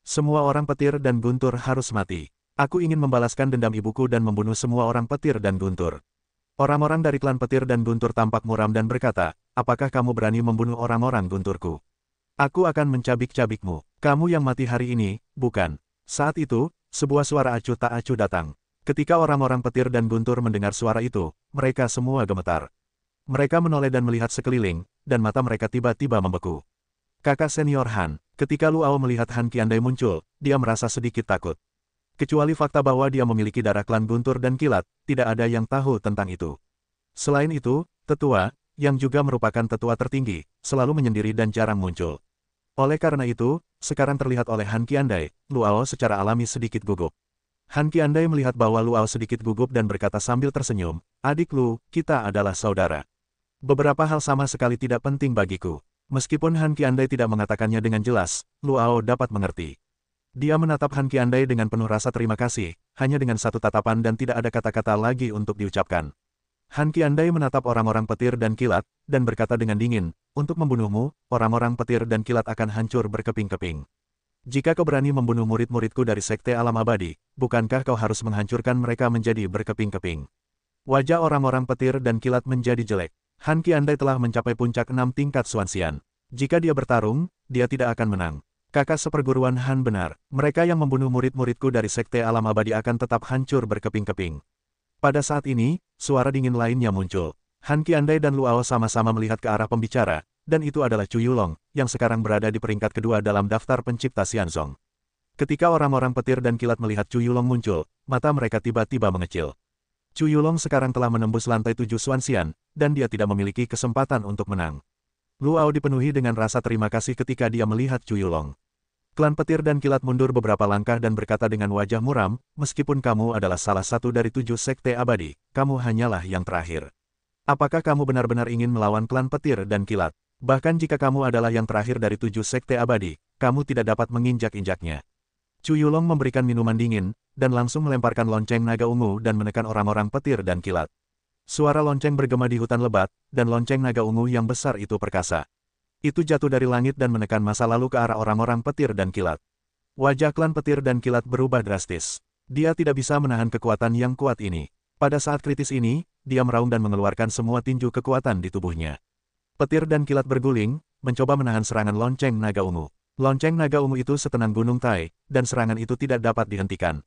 Semua orang petir dan guntur harus mati. Aku ingin membalaskan dendam ibuku dan membunuh semua orang petir dan guntur. Orang-orang dari klan petir dan guntur tampak muram dan berkata, apakah kamu berani membunuh orang-orang gunturku? Aku akan mencabik-cabikmu. Kamu yang mati hari ini, bukan? Saat itu, sebuah suara acuh tak acuh datang. Ketika orang-orang petir dan guntur mendengar suara itu, mereka semua gemetar. Mereka menoleh dan melihat sekeliling, dan mata mereka tiba-tiba membeku. Kakak senior Han, ketika Luao melihat Han Qiandai muncul, dia merasa sedikit takut. Kecuali fakta bahwa dia memiliki darah klan guntur dan kilat, tidak ada yang tahu tentang itu. Selain itu, tetua, yang juga merupakan tetua tertinggi, selalu menyendiri dan jarang muncul. Oleh karena itu, sekarang terlihat oleh Han Qiandai, Luao secara alami sedikit gugup. Han Qiandai melihat bahwa Luao sedikit gugup dan berkata sambil tersenyum, adik Lu, kita adalah saudara. Beberapa hal sama sekali tidak penting bagiku. Meskipun Han Qiandai tidak mengatakannya dengan jelas, Luao dapat mengerti. Dia menatap Han Qiandai dengan penuh rasa terima kasih, hanya dengan satu tatapan dan tidak ada kata-kata lagi untuk diucapkan. Han Qiandai menatap orang-orang petir dan kilat, dan berkata dengan dingin, untuk membunuhmu, orang-orang petir dan kilat akan hancur berkeping-keping. Jika kau berani membunuh murid-muridku dari Sekte Alam Abadi, bukankah kau harus menghancurkan mereka menjadi berkeping-keping? Wajah orang-orang petir dan kilat menjadi jelek. Han Qiandai telah mencapai puncak 6 tingkat Xuanxian. Jika dia bertarung, dia tidak akan menang. Kakak seperguruan Han benar, mereka yang membunuh murid-muridku dari Sekte Alam Abadi akan tetap hancur berkeping-keping. Pada saat ini, suara dingin lainnya muncul. Han Qiandai dan Luao sama-sama melihat ke arah pembicara, dan itu adalah Chu Yulong, yang sekarang berada di peringkat kedua dalam daftar pencipta Xianzong. Ketika orang-orang petir dan kilat melihat Chu Yulong muncul, mata mereka tiba-tiba mengecil. Chu Yulong sekarang telah menembus lantai 7 Xuanxian, dan dia tidak memiliki kesempatan untuk menang. Luao dipenuhi dengan rasa terima kasih ketika dia melihat Chu Yulong. Klan petir dan kilat mundur beberapa langkah dan berkata dengan wajah muram, meskipun kamu adalah salah satu dari 7 sekte abadi, kamu hanyalah yang terakhir. Apakah kamu benar-benar ingin melawan klan petir dan kilat? Bahkan jika kamu adalah yang terakhir dari 7 sekte abadi, kamu tidak dapat menginjak-injaknya. Chu Yulong memberikan minuman dingin, dan langsung melemparkan lonceng naga ungu dan menekan orang-orang petir dan kilat. Suara lonceng bergema di hutan lebat, dan lonceng naga ungu yang besar itu perkasa. Itu jatuh dari langit dan menekan masa lalu ke arah orang-orang petir dan kilat. Wajah klan petir dan kilat berubah drastis. Dia tidak bisa menahan kekuatan yang kuat ini. Pada saat kritis ini, dia meraung dan mengeluarkan semua tinju kekuatan di tubuhnya. Petir dan kilat berguling, mencoba menahan serangan lonceng naga ungu. Lonceng naga ungu itu setenang gunung Tai, dan serangan itu tidak dapat dihentikan.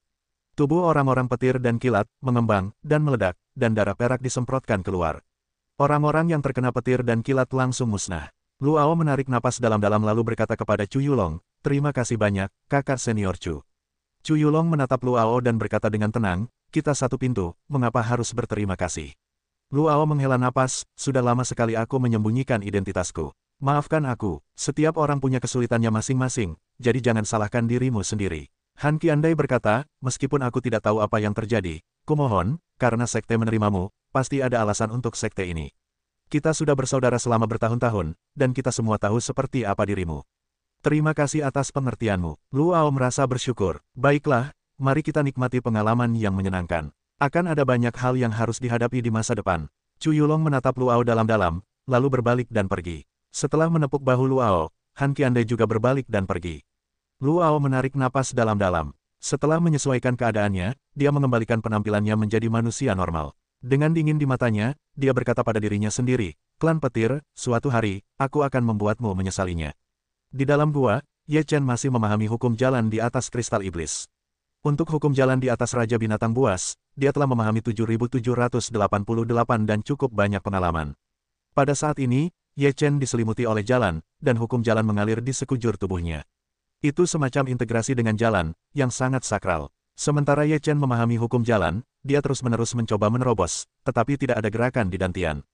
Tubuh orang-orang petir dan kilat mengembang dan meledak, dan darah perak disemprotkan keluar. Orang-orang yang terkena petir dan kilat langsung musnah. Luao menarik napas dalam-dalam lalu berkata kepada Chu Yulong, terima kasih banyak, kakak senior Chu. Chu Yulong menatap Luao dan berkata dengan tenang, kita satu pintu, mengapa harus berterima kasih? Luao menghela napas, sudah lama sekali aku menyembunyikan identitasku. Maafkan aku, setiap orang punya kesulitannya masing-masing, jadi jangan salahkan dirimu sendiri. Han Qiandai berkata, meskipun aku tidak tahu apa yang terjadi, kumohon, karena sekte menerimamu, pasti ada alasan untuk sekte ini. Kita sudah bersaudara selama bertahun-tahun, dan kita semua tahu seperti apa dirimu. Terima kasih atas pengertianmu. Luao merasa bersyukur. Baiklah, mari kita nikmati pengalaman yang menyenangkan. Akan ada banyak hal yang harus dihadapi di masa depan. Chu Yulong menatap Luao dalam-dalam, lalu berbalik dan pergi. Setelah menepuk bahu Luao, Han Qiandai juga berbalik dan pergi. Luao menarik napas dalam-dalam. Setelah menyesuaikan keadaannya, dia mengembalikan penampilannya menjadi manusia normal. Dengan dingin di matanya, dia berkata pada dirinya sendiri, klan petir, suatu hari, aku akan membuatmu menyesalinya. Di dalam gua, Ye Chen masih memahami hukum jalan di atas kristal iblis. Untuk hukum jalan di atas Raja Binatang Buas, dia telah memahami 7.788 dan cukup banyak pengalaman. Pada saat ini, Ye Chen diselimuti oleh jalan, dan hukum jalan mengalir di sekujur tubuhnya. Itu semacam integrasi dengan jalan, yang sangat sakral. Sementara Ye Chen memahami hukum jalan, dia terus-menerus mencoba menerobos, tetapi tidak ada gerakan di dantian.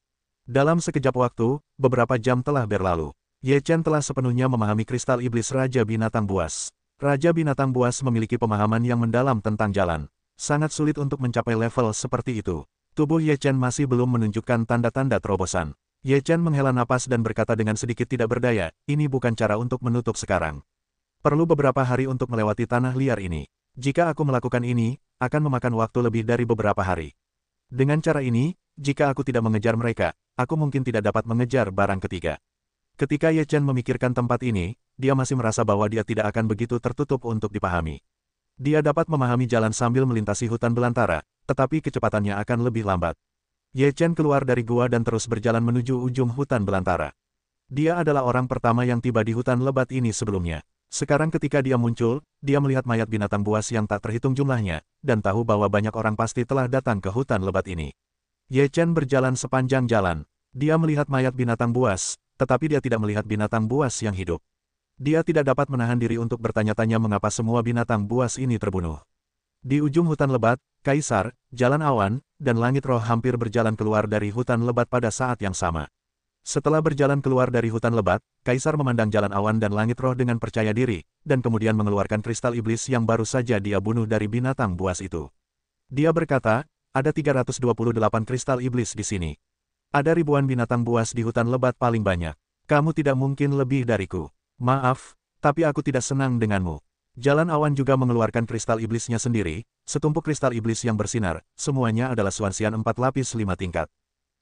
Dalam sekejap waktu, beberapa jam telah berlalu. Ye Chen telah sepenuhnya memahami kristal iblis Raja Binatang Buas. Raja Binatang Buas memiliki pemahaman yang mendalam tentang jalan. Sangat sulit untuk mencapai level seperti itu. Tubuh Ye Chen masih belum menunjukkan tanda-tanda terobosan. Ye Chen menghela napas dan berkata dengan sedikit tidak berdaya, ini bukan cara untuk menutup sekarang. Perlu beberapa hari untuk melewati tanah liar ini. Jika aku melakukan ini, akan memakan waktu lebih dari beberapa hari. Dengan cara ini, jika aku tidak mengejar mereka, aku mungkin tidak dapat mengejar barang ketiga. Ketika Ye Chen memikirkan tempat ini, dia masih merasa bahwa dia tidak akan begitu tertutup untuk dipahami. Dia dapat memahami jalan sambil melintasi hutan belantara, tetapi kecepatannya akan lebih lambat. Ye Chen keluar dari gua dan terus berjalan menuju ujung hutan belantara. Dia adalah orang pertama yang tiba di hutan lebat ini sebelumnya. Sekarang ketika dia muncul, dia melihat mayat binatang buas yang tak terhitung jumlahnya, dan tahu bahwa banyak orang pasti telah datang ke hutan lebat ini. Ye Chen berjalan sepanjang jalan. Dia melihat mayat binatang buas, tetapi dia tidak melihat binatang buas yang hidup. Dia tidak dapat menahan diri untuk bertanya-tanya mengapa semua binatang buas ini terbunuh. Di ujung hutan lebat, Kaisar, Jalan Awan, dan Langit Roh hampir berjalan keluar dari hutan lebat pada saat yang sama. Setelah berjalan keluar dari hutan lebat, Kaisar memandang Jalan Awan dan Langit Roh dengan percaya diri, dan kemudian mengeluarkan kristal iblis yang baru saja dia bunuh dari binatang buas itu. Dia berkata, ada 328 kristal iblis di sini. Ada ribuan binatang buas di hutan lebat paling banyak. Kamu tidak mungkin lebih dariku. Maaf, tapi aku tidak senang denganmu. Jalan Awan juga mengeluarkan kristal iblisnya sendiri, setumpuk kristal iblis yang bersinar, semuanya adalah Xuanxian 4 lapis 5 tingkat.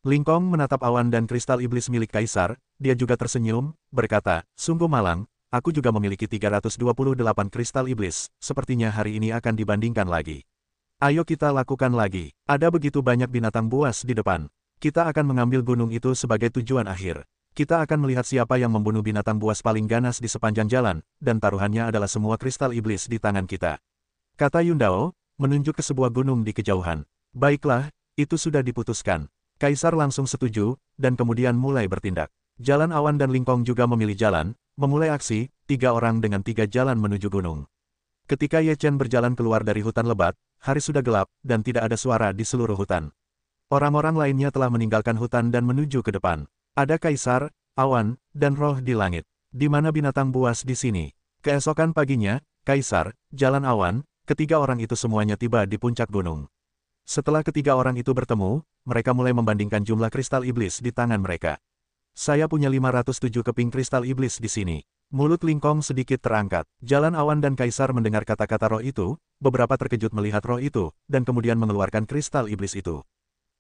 Lingkong menatap awan dan kristal iblis milik Kaisar, dia juga tersenyum, berkata, sungguh malang, aku juga memiliki 328 kristal iblis, sepertinya hari ini akan dibandingkan lagi. Ayo kita lakukan lagi, ada begitu banyak binatang buas di depan. Kita akan mengambil gunung itu sebagai tujuan akhir. Kita akan melihat siapa yang membunuh binatang buas paling ganas di sepanjang jalan, dan taruhannya adalah semua kristal iblis di tangan kita. Kata Yundao, menunjuk ke sebuah gunung di kejauhan. Baiklah, itu sudah diputuskan. Kaisar langsung setuju, dan kemudian mulai bertindak. Jalan Awan dan Lingkong juga memilih jalan, memulai aksi, 3 orang dengan 3 jalan menuju gunung. Ketika Ye Chen berjalan keluar dari hutan lebat, hari sudah gelap, dan tidak ada suara di seluruh hutan. Orang-orang lainnya telah meninggalkan hutan dan menuju ke depan. Ada Kaisar, Awan, dan Roh di langit. Di mana binatang buas di sini? Keesokan paginya, Kaisar, Jalan Awan, ketiga orang itu semuanya tiba di puncak gunung. Setelah ketiga orang itu bertemu, mereka mulai membandingkan jumlah kristal iblis di tangan mereka. Saya punya 507 keping kristal iblis di sini. Mulut Lingkong sedikit terangkat. Jalan Awan dan Kaisar mendengar kata-kata roh itu, beberapa terkejut melihat roh itu, dan kemudian mengeluarkan kristal iblis itu.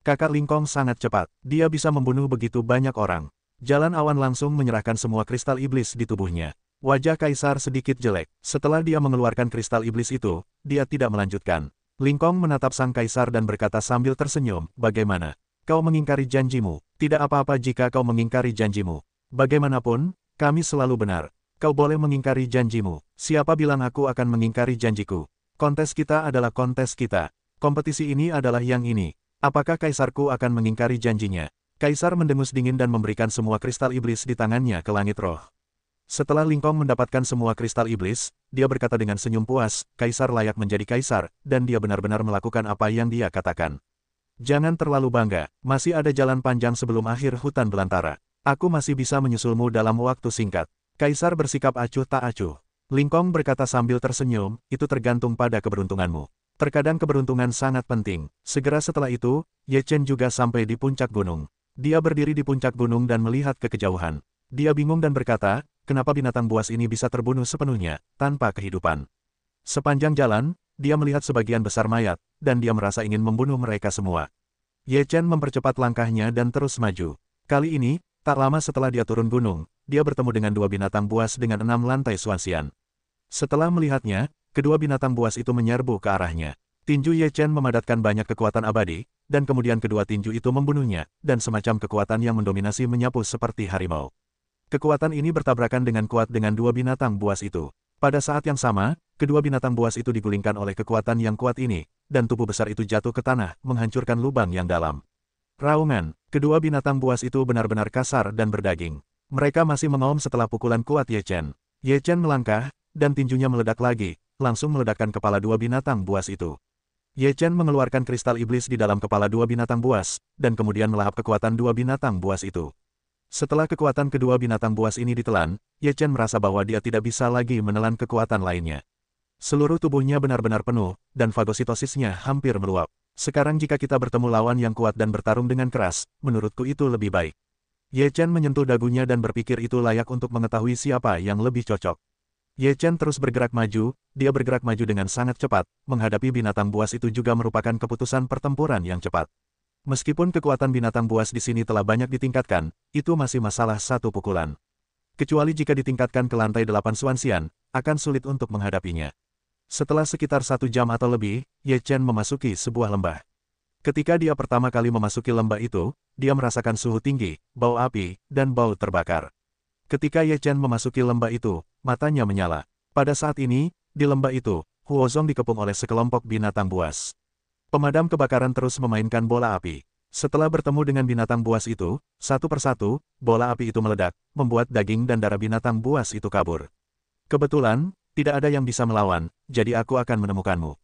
Kakak Lingkong sangat cepat, dia bisa membunuh begitu banyak orang. Jalan Awan langsung menyerahkan semua kristal iblis di tubuhnya. Wajah Kaisar sedikit jelek. Setelah dia mengeluarkan kristal iblis itu, dia tidak melanjutkan. Lingkong menatap sang Kaisar dan berkata sambil tersenyum, bagaimana? Kau mengingkari janjimu, tidak apa-apa jika kau mengingkari janjimu. Bagaimanapun, kami selalu benar. Kau boleh mengingkari janjimu, siapa bilang aku akan mengingkari janjiku? Kontes kita adalah kontes kita. Kompetisi ini adalah yang ini. Apakah Kaisarku akan mengingkari janjinya? Kaisar mendengus dingin dan memberikan semua kristal iblis di tangannya ke Langit Roh. Setelah Lingkong mendapatkan semua kristal iblis, dia berkata dengan senyum puas, Kaisar layak menjadi Kaisar, dan dia benar-benar melakukan apa yang dia katakan. Jangan terlalu bangga, masih ada jalan panjang sebelum akhir hutan belantara. Aku masih bisa menyusulmu dalam waktu singkat. Kaisar bersikap acuh tak acuh. Lingkong berkata sambil tersenyum, itu tergantung pada keberuntunganmu. Terkadang keberuntungan sangat penting. Segera setelah itu, Ye Chen juga sampai di puncak gunung. Dia berdiri di puncak gunung dan melihat ke kejauhan. Dia bingung dan berkata, kenapa binatang buas ini bisa terbunuh sepenuhnya, tanpa kehidupan? Sepanjang jalan, dia melihat sebagian besar mayat, dan dia merasa ingin membunuh mereka semua. Ye Chen mempercepat langkahnya dan terus maju. Kali ini, tak lama setelah dia turun gunung, dia bertemu dengan 2 binatang buas dengan 6 lantai Xuanxian. Setelah melihatnya, kedua binatang buas itu menyerbu ke arahnya. Tinju Ye Chen memadatkan banyak kekuatan abadi, dan kemudian kedua tinju itu membunuhnya, dan semacam kekuatan yang mendominasi menyapu seperti harimau. Kekuatan ini bertabrakan dengan kuat dengan 2 binatang buas itu. Pada saat yang sama, kedua binatang buas itu digulingkan oleh kekuatan yang kuat ini, dan tubuh besar itu jatuh ke tanah, menghancurkan lubang yang dalam. Raungan, kedua binatang buas itu benar-benar kasar dan berdaging. Mereka masih mengaum setelah pukulan kuat Ye Chen. Ye Chen melangkah, dan tinjunya meledak lagi, langsung meledakkan kepala 2 binatang buas itu. Ye Chen mengeluarkan kristal iblis di dalam kepala 2 binatang buas, dan kemudian melahap kekuatan 2 binatang buas itu. Setelah kekuatan kedua binatang buas ini ditelan, Ye Chen merasa bahwa dia tidak bisa lagi menelan kekuatan lainnya. Seluruh tubuhnya benar-benar penuh, dan fagositosisnya hampir meluap. Sekarang jika kita bertemu lawan yang kuat dan bertarung dengan keras, menurutku itu lebih baik. Ye Chen menyentuh dagunya dan berpikir itu layak untuk mengetahui siapa yang lebih cocok. Ye Chen terus bergerak maju, dia bergerak maju dengan sangat cepat, menghadapi binatang buas itu juga merupakan keputusan pertempuran yang cepat. Meskipun kekuatan binatang buas di sini telah banyak ditingkatkan, itu masih masalah satu pukulan. Kecuali jika ditingkatkan ke lantai 8 Xuanxian, akan sulit untuk menghadapinya. Setelah sekitar 1 jam atau lebih, Ye Chen memasuki sebuah lembah. Ketika dia pertama kali memasuki lembah itu, dia merasakan suhu tinggi, bau api, dan bau terbakar. Ketika Ye Chen memasuki lembah itu, matanya menyala. Pada saat ini, di lembah itu, Huozong dikepung oleh sekelompok binatang buas. Pemadam kebakaran terus memainkan bola api. Setelah bertemu dengan binatang buas itu, satu persatu, bola api itu meledak, membuat daging dan darah binatang buas itu kabur. Kebetulan, tidak ada yang bisa melawan, jadi aku akan menemukanmu.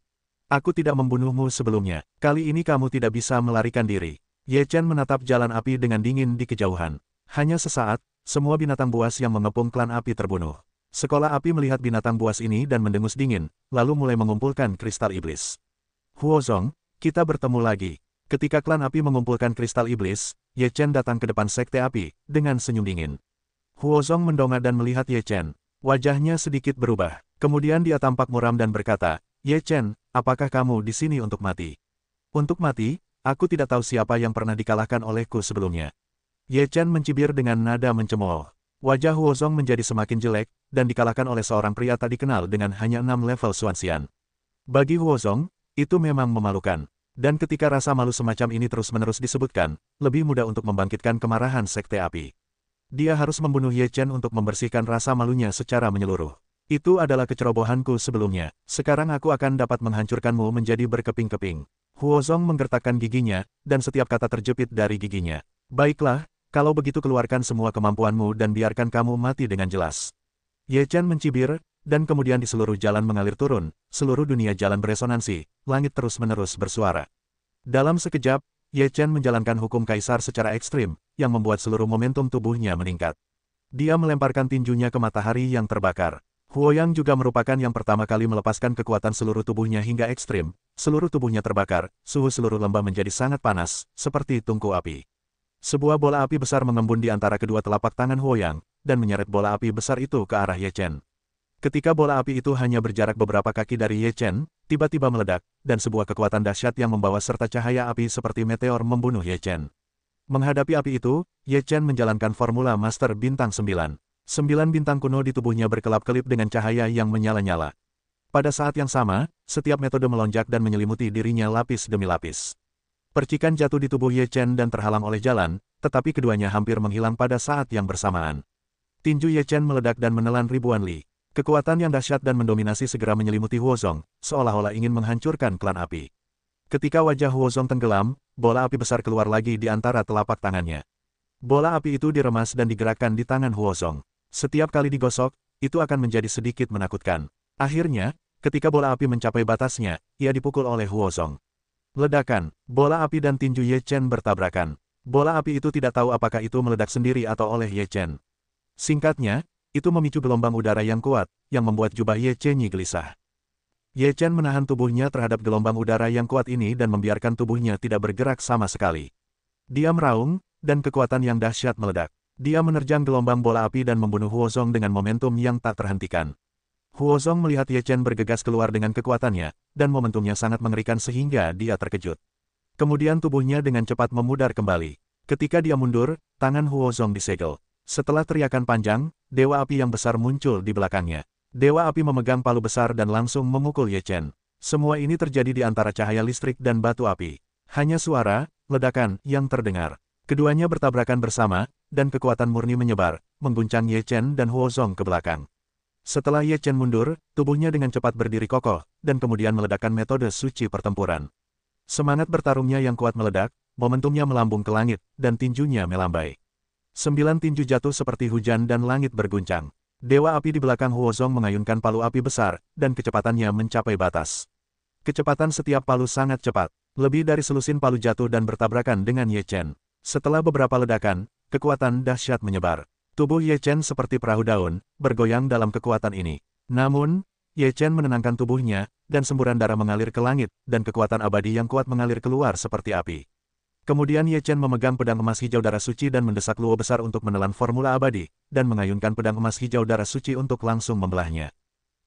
Aku tidak membunuhmu sebelumnya, kali ini kamu tidak bisa melarikan diri. Ye Chen menatap jalan api dengan dingin di kejauhan. Hanya sesaat, semua binatang buas yang mengepung klan api terbunuh. Sekolah api melihat binatang buas ini dan mendengus dingin, lalu mulai mengumpulkan kristal iblis. Huozong, kita bertemu lagi. Ketika klan api mengumpulkan kristal iblis, Ye Chen datang ke depan sekte api, dengan senyum dingin. Huozong mendongak dan melihat Ye Chen. Wajahnya sedikit berubah. Kemudian dia tampak muram dan berkata, Ye Chen, apakah kamu di sini untuk mati? Untuk mati, aku tidak tahu siapa yang pernah dikalahkan olehku sebelumnya. Ye Chen mencibir dengan nada mencemooh. Wajah Huozong menjadi semakin jelek, dan dikalahkan oleh seorang pria tak dikenal dengan hanya 6 level Xuanxian. Bagi Huozong, itu memang memalukan. Dan ketika rasa malu semacam ini terus-menerus disebutkan, lebih mudah untuk membangkitkan kemarahan sekte api. Dia harus membunuh Ye Chen untuk membersihkan rasa malunya secara menyeluruh. Itu adalah kecerobohanku sebelumnya. Sekarang aku akan dapat menghancurkanmu menjadi berkeping-keping. Huozong menggertakkan giginya, dan setiap kata terjepit dari giginya. Baiklah, kalau begitu keluarkan semua kemampuanmu dan biarkan kamu mati dengan jelas. Ye Chen mencibir, dan kemudian di seluruh jalan mengalir turun, seluruh dunia jalan beresonansi, langit terus-menerus bersuara. Dalam sekejap, Ye Chen menjalankan hukum kaisar secara ekstrim, yang membuat seluruh momentum tubuhnya meningkat. Dia melemparkan tinjunya ke matahari yang terbakar. Huoyang juga merupakan yang pertama kali melepaskan kekuatan seluruh tubuhnya hingga ekstrim, seluruh tubuhnya terbakar, suhu seluruh lembah menjadi sangat panas, seperti tungku api. Sebuah bola api besar mengembun di antara kedua telapak tangan Huoyang, dan menyeret bola api besar itu ke arah Ye Chen. Ketika bola api itu hanya berjarak beberapa kaki dari Ye Chen, tiba-tiba meledak, dan sebuah kekuatan dahsyat yang membawa serta cahaya api seperti meteor membunuh Ye Chen. Menghadapi api itu, Ye Chen menjalankan formula Master Bintang 9. 9 bintang kuno di tubuhnya berkelap-kelip dengan cahaya yang menyala-nyala. Pada saat yang sama, setiap metode melonjak dan menyelimuti dirinya lapis demi lapis. Percikan jatuh di tubuh Ye Chen dan terhalang oleh jalan, tetapi keduanya hampir menghilang pada saat yang bersamaan. Tinju Ye Chen meledak dan menelan ribuan li. Kekuatan yang dahsyat dan mendominasi segera menyelimuti Huozong, seolah-olah ingin menghancurkan klan api. Ketika wajah Huozong tenggelam, bola api besar keluar lagi di antara telapak tangannya. Bola api itu diremas dan digerakkan di tangan Huozong. Setiap kali digosok, itu akan menjadi sedikit menakutkan. Akhirnya, ketika bola api mencapai batasnya, ia dipukul oleh Huozong. Ledakan, bola api dan tinju Ye Chen bertabrakan. Bola api itu tidak tahu apakah itu meledak sendiri atau oleh Ye Chen. Singkatnya, itu memicu gelombang udara yang kuat, yang membuat jubah Ye Chen gelisah. Ye Chen menahan tubuhnya terhadap gelombang udara yang kuat ini dan membiarkan tubuhnya tidak bergerak sama sekali. Dia meraung, dan kekuatan yang dahsyat meledak. Dia menerjang gelombang bola api dan membunuh Huozong dengan momentum yang tak terhentikan. Huozong melihat Ye Chen bergegas keluar dengan kekuatannya, dan momentumnya sangat mengerikan sehingga dia terkejut. Kemudian tubuhnya dengan cepat memudar kembali. Ketika dia mundur, tangan Huozong disegel. Setelah teriakan panjang, dewa api yang besar muncul di belakangnya. Dewa api memegang palu besar dan langsung memukul Ye Chen. Semua ini terjadi di antara cahaya listrik dan batu api. Hanya suara, ledakan, yang terdengar. Keduanya bertabrakan bersama, dan kekuatan murni menyebar, mengguncang Ye Chen dan Huozong ke belakang. Setelah Ye Chen mundur, tubuhnya dengan cepat berdiri kokoh, dan kemudian meledakkan metode suci pertempuran. Semangat bertarungnya yang kuat meledak, momentumnya melambung ke langit, dan tinjunya melambai. 9 tinju jatuh seperti hujan dan langit berguncang. Dewa api di belakang Huozong mengayunkan palu api besar, dan kecepatannya mencapai batas. Kecepatan setiap palu sangat cepat. Lebih dari selusin palu jatuh dan bertabrakan dengan Ye Chen. Setelah beberapa ledakan, kekuatan dahsyat menyebar. Tubuh Ye Chen seperti perahu daun, bergoyang dalam kekuatan ini. Namun, Ye Chen menenangkan tubuhnya, dan semburan darah mengalir ke langit, dan kekuatan abadi yang kuat mengalir keluar seperti api. Kemudian Ye Chen memegang pedang emas hijau darah suci dan mendesak luo besar untuk menelan formula abadi, dan mengayunkan pedang emas hijau darah suci untuk langsung membelahnya.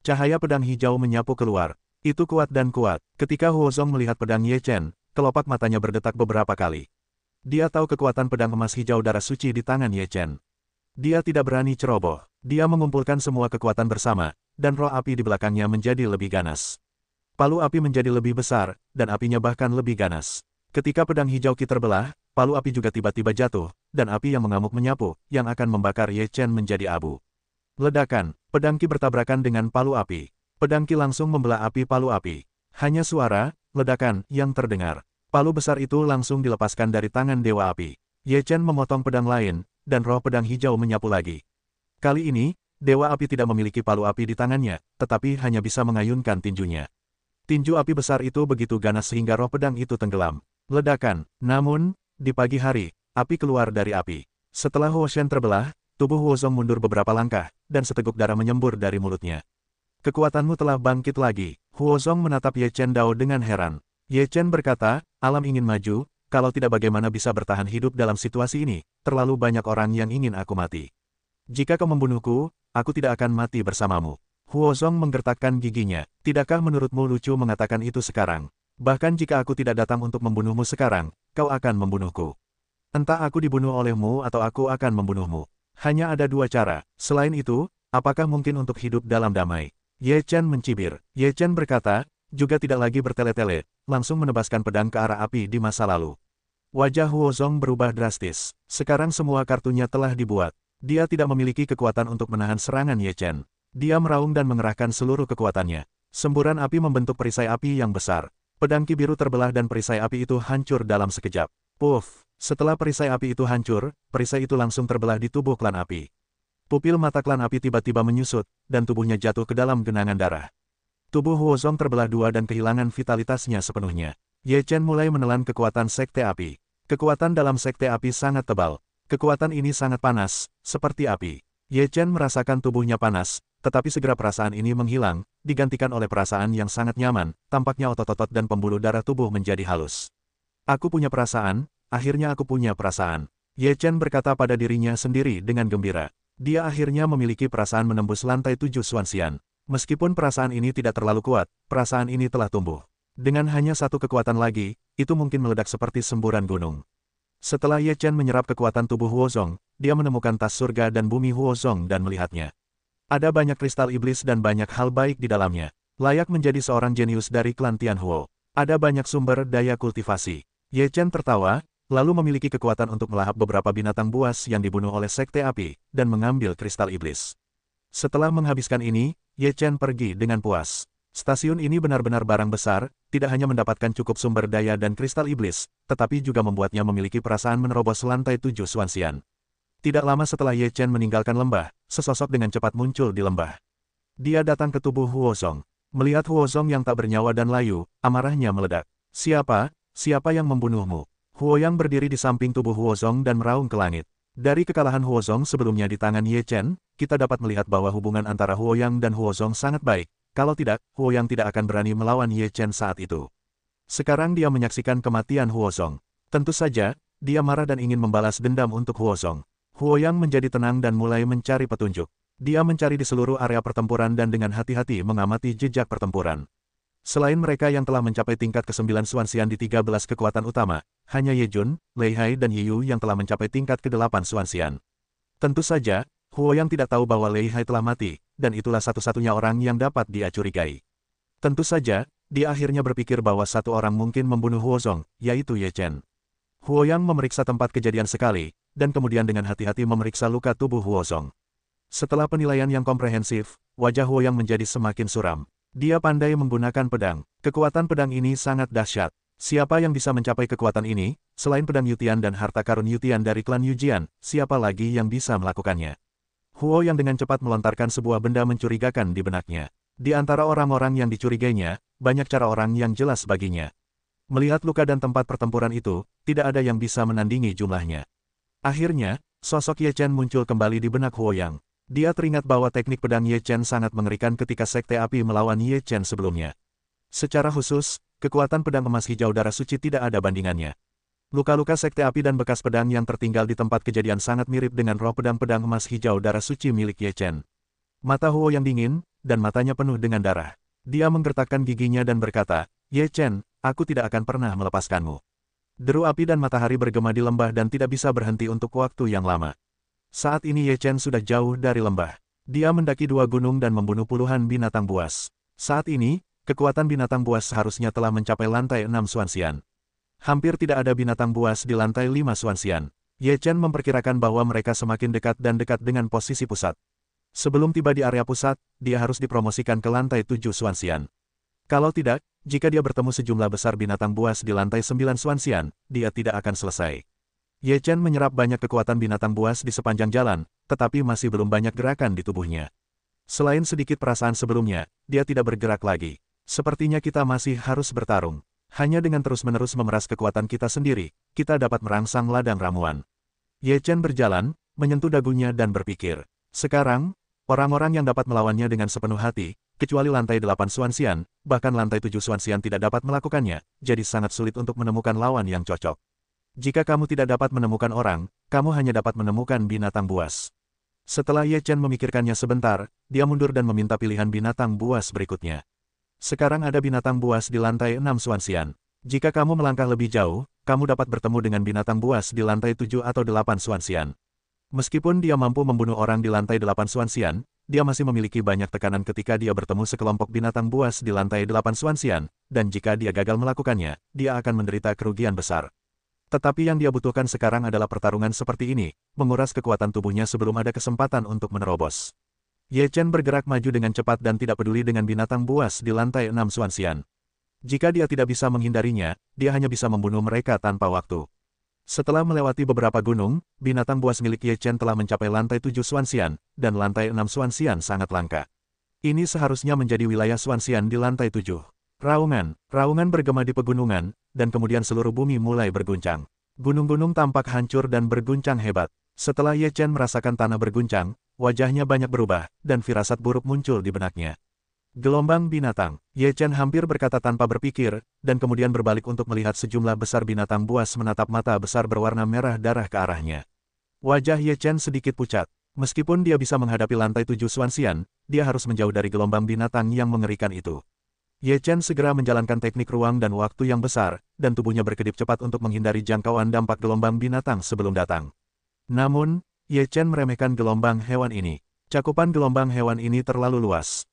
Cahaya pedang hijau menyapu keluar. Itu kuat dan kuat. Ketika Huozong melihat pedang Ye Chen, kelopak matanya berdetak beberapa kali. Dia tahu kekuatan pedang emas hijau darah suci di tangan Ye Chen. Dia tidak berani ceroboh. Dia mengumpulkan semua kekuatan bersama, dan roh api di belakangnya menjadi lebih ganas. Palu api menjadi lebih besar, dan apinya bahkan lebih ganas. Ketika pedang hijau Qi terbelah, palu api juga tiba-tiba jatuh, dan api yang mengamuk menyapu, yang akan membakar Ye Chen menjadi abu. Ledakan, pedang Qi bertabrakan dengan palu api. Pedang Qi langsung membelah api palu api. Hanya suara, ledakan, yang terdengar. Palu besar itu langsung dilepaskan dari tangan Dewa Api. Ye Chen memotong pedang lain, dan roh pedang hijau menyapu lagi. Kali ini, Dewa Api tidak memiliki palu api di tangannya, tetapi hanya bisa mengayunkan tinjunya. Tinju api besar itu begitu ganas sehingga roh pedang itu tenggelam. Ledakan, namun, di pagi hari, api keluar dari api. Setelah Huo Shen terbelah, tubuh Huo Zong mundur beberapa langkah, dan seteguk darah menyembur dari mulutnya. Kekuatanmu telah bangkit lagi. Huo Zong menatap Ye Chen Dao dengan heran. Ye Chen berkata, alam ingin maju, kalau tidak bagaimana bisa bertahan hidup dalam situasi ini, terlalu banyak orang yang ingin aku mati. Jika kau membunuhku, aku tidak akan mati bersamamu. Huo Zong menggertakkan giginya, tidakkah menurutmu lucu mengatakan itu sekarang? Bahkan jika aku tidak datang untuk membunuhmu sekarang, kau akan membunuhku. Entah aku dibunuh olehmu atau aku akan membunuhmu. Hanya ada dua cara, selain itu, apakah mungkin untuk hidup dalam damai? Ye Chen mencibir. Ye Chen berkata, juga tidak lagi bertele-tele, langsung menebaskan pedang ke arah api di masa lalu. Wajah Huo Zong berubah drastis. Sekarang semua kartunya telah dibuat. Dia tidak memiliki kekuatan untuk menahan serangan Ye Chen. Dia meraung dan mengerahkan seluruh kekuatannya. Semburan api membentuk perisai api yang besar. Pedang Qi biru terbelah dan perisai api itu hancur dalam sekejap. Puff! Setelah perisai api itu hancur, perisai itu langsung terbelah di tubuh klan api. Pupil mata klan api tiba-tiba menyusut, dan tubuhnya jatuh ke dalam genangan darah. Tubuh Huo Zong terbelah dua dan kehilangan vitalitasnya sepenuhnya. Ye Chen mulai menelan kekuatan sekte api. Kekuatan dalam sekte api sangat tebal. Kekuatan ini sangat panas, seperti api. Ye Chen merasakan tubuhnya panas, tetapi segera perasaan ini menghilang, digantikan oleh perasaan yang sangat nyaman, tampaknya otot-otot dan pembuluh darah tubuh menjadi halus. Aku punya perasaan, akhirnya aku punya perasaan. Ye Chen berkata pada dirinya sendiri dengan gembira. Dia akhirnya memiliki perasaan menembus lantai 7 Xuanxian. Meskipun perasaan ini tidak terlalu kuat, perasaan ini telah tumbuh. Dengan hanya satu kekuatan lagi, itu mungkin meledak seperti semburan gunung. Setelah Ye Chen menyerap kekuatan tubuh Huo Zong, dia menemukan tas surga dan bumi Huo Zong dan melihatnya. Ada banyak kristal iblis dan banyak hal baik di dalamnya. Layak menjadi seorang jenius dari klan Tianhuo. Ada banyak sumber daya kultivasi. Ye Chen tertawa, lalu memiliki kekuatan untuk melahap beberapa binatang buas yang dibunuh oleh sekte api, dan mengambil kristal iblis. Setelah menghabiskan ini, Ye Chen pergi dengan puas. Stasiun ini benar-benar barang besar, tidak hanya mendapatkan cukup sumber daya dan kristal iblis, tetapi juga membuatnya memiliki perasaan menerobos lantai 7 Xuanxian. Tidak lama setelah Ye Chen meninggalkan lembah, sesosok dengan cepat muncul di lembah. Dia datang ke tubuh Huo Zong. Melihat Huo Zong yang tak bernyawa dan layu, amarahnya meledak. Siapa? Siapa yang membunuhmu? Huo Yang berdiri di samping tubuh Huo Zong dan meraung ke langit. Dari kekalahan Huo Zong sebelumnya di tangan Ye Chen, kita dapat melihat bahwa hubungan antara Huo Yang dan Huo Zong sangat baik. Kalau tidak, Huo Yang tidak akan berani melawan Ye Chen saat itu. Sekarang dia menyaksikan kematian Huo Zong. Tentu saja, dia marah dan ingin membalas dendam untuk Huo Zong. Huo Yang menjadi tenang dan mulai mencari petunjuk. Dia mencari di seluruh area pertempuran dan dengan hati-hati mengamati jejak pertempuran. Selain mereka yang telah mencapai tingkat ke-9 Xuanxian di 13 kekuatan utama, hanya Ye Jun, Lei Hai dan Ye Yu yang telah mencapai tingkat ke-8 Xuanxian. Tentu saja, Huo Yang tidak tahu bahwa Lei Hai telah mati, dan itulah satu-satunya orang yang dapat dia curigai. Tentu saja, dia akhirnya berpikir bahwa satu orang mungkin membunuh Huo Zong, yaitu Ye Chen. Huo Yang memeriksa tempat kejadian sekali, dan kemudian dengan hati-hati memeriksa luka tubuh Huo Zong. Setelah penilaian yang komprehensif, wajah Huo Yang menjadi semakin suram. Dia pandai menggunakan pedang. Kekuatan pedang ini sangat dahsyat. Siapa yang bisa mencapai kekuatan ini, selain pedang Yutian dan harta karun Yutian dari klan Yujian, siapa lagi yang bisa melakukannya? Huo Yang dengan cepat melontarkan sebuah benda mencurigakan di benaknya. Di antara orang-orang yang dicurigainya, banyak cara orang yang jelas baginya. Melihat luka dan tempat pertempuran itu, tidak ada yang bisa menandingi jumlahnya. Akhirnya, sosok Ye Chen muncul kembali di benak Huo Yang. Dia teringat bahwa teknik pedang Ye Chen sangat mengerikan ketika sekte api melawan Ye Chen sebelumnya. Secara khusus, kekuatan pedang emas hijau darah suci tidak ada bandingannya. Luka-luka sekte api dan bekas pedang yang tertinggal di tempat kejadian sangat mirip dengan roh pedang-pedang emas hijau darah suci milik Ye Chen. Mata Huo Yang dingin, dan matanya penuh dengan darah. Dia menggertakkan giginya dan berkata, Ye Chen, aku tidak akan pernah melepaskanmu. Deru api dan matahari bergema di lembah dan tidak bisa berhenti untuk waktu yang lama. Saat ini Ye Chen sudah jauh dari lembah. Dia mendaki 2 gunung dan membunuh puluhan binatang buas. Saat ini, kekuatan binatang buas seharusnya telah mencapai lantai 6 Xuanxian. Hampir tidak ada binatang buas di lantai 5 Xuanxian. Ye Chen memperkirakan bahwa mereka semakin dekat dan dekat dengan posisi pusat. Sebelum tiba di area pusat, dia harus dipromosikan ke lantai 7 Xuanxian. Kalau tidak, jika dia bertemu sejumlah besar binatang buas di lantai 9 Xuanxian, dia tidak akan selesai. Ye Chen menyerap banyak kekuatan binatang buas di sepanjang jalan, tetapi masih belum banyak gerakan di tubuhnya. Selain sedikit perasaan sebelumnya, dia tidak bergerak lagi. Sepertinya kita masih harus bertarung. Hanya dengan terus-menerus memeras kekuatan kita sendiri, kita dapat merangsang ladang ramuan. Ye Chen berjalan, menyentuh dagunya dan berpikir. Sekarang, orang-orang yang dapat melawannya dengan sepenuh hati, kecuali lantai 8 Xuanxian, bahkan lantai 7 Xuanxian tidak dapat melakukannya, jadi sangat sulit untuk menemukan lawan yang cocok. Jika kamu tidak dapat menemukan orang, kamu hanya dapat menemukan binatang buas. Setelah Ye Chen memikirkannya sebentar, dia mundur dan meminta pilihan binatang buas berikutnya. Sekarang ada binatang buas di lantai 6 Xuanxian. Jika kamu melangkah lebih jauh, kamu dapat bertemu dengan binatang buas di lantai 7 atau 8 Xuanxian. Meskipun dia mampu membunuh orang di lantai 8 Xuanxian, dia masih memiliki banyak tekanan ketika dia bertemu sekelompok binatang buas di lantai 8 Xuanxian, dan jika dia gagal melakukannya, dia akan menderita kerugian besar. Tetapi yang dia butuhkan sekarang adalah pertarungan seperti ini, menguras kekuatan tubuhnya sebelum ada kesempatan untuk menerobos. Ye Chen bergerak maju dengan cepat dan tidak peduli dengan binatang buas di lantai 6 Xuanxian. Jika dia tidak bisa menghindarinya, dia hanya bisa membunuh mereka tanpa waktu. Setelah melewati beberapa gunung, binatang buas milik Ye Chen telah mencapai lantai 7 Xuanxian, dan lantai 6 Xuanxian sangat langka. Ini seharusnya menjadi wilayah Xuanxian di lantai 7. Raungan bergema di pegunungan, dan kemudian seluruh bumi mulai berguncang. Gunung-gunung tampak hancur dan berguncang hebat. Setelah Ye Chen merasakan tanah berguncang, wajahnya banyak berubah, dan firasat buruk muncul di benaknya. Gelombang binatang. Ye Chen hampir berkata tanpa berpikir, dan kemudian berbalik untuk melihat sejumlah besar binatang buas menatap mata besar berwarna merah darah ke arahnya. Wajah Ye Chen sedikit pucat. Meskipun dia bisa menghadapi lantai 7 Xuanxian, dia harus menjauh dari gelombang binatang yang mengerikan itu. Ye Chen segera menjalankan teknik ruang dan waktu yang besar, dan tubuhnya berkedip cepat untuk menghindari jangkauan dampak gelombang binatang sebelum datang. Namun, Ye Chen meremehkan gelombang hewan ini. Cakupan gelombang hewan ini terlalu luas.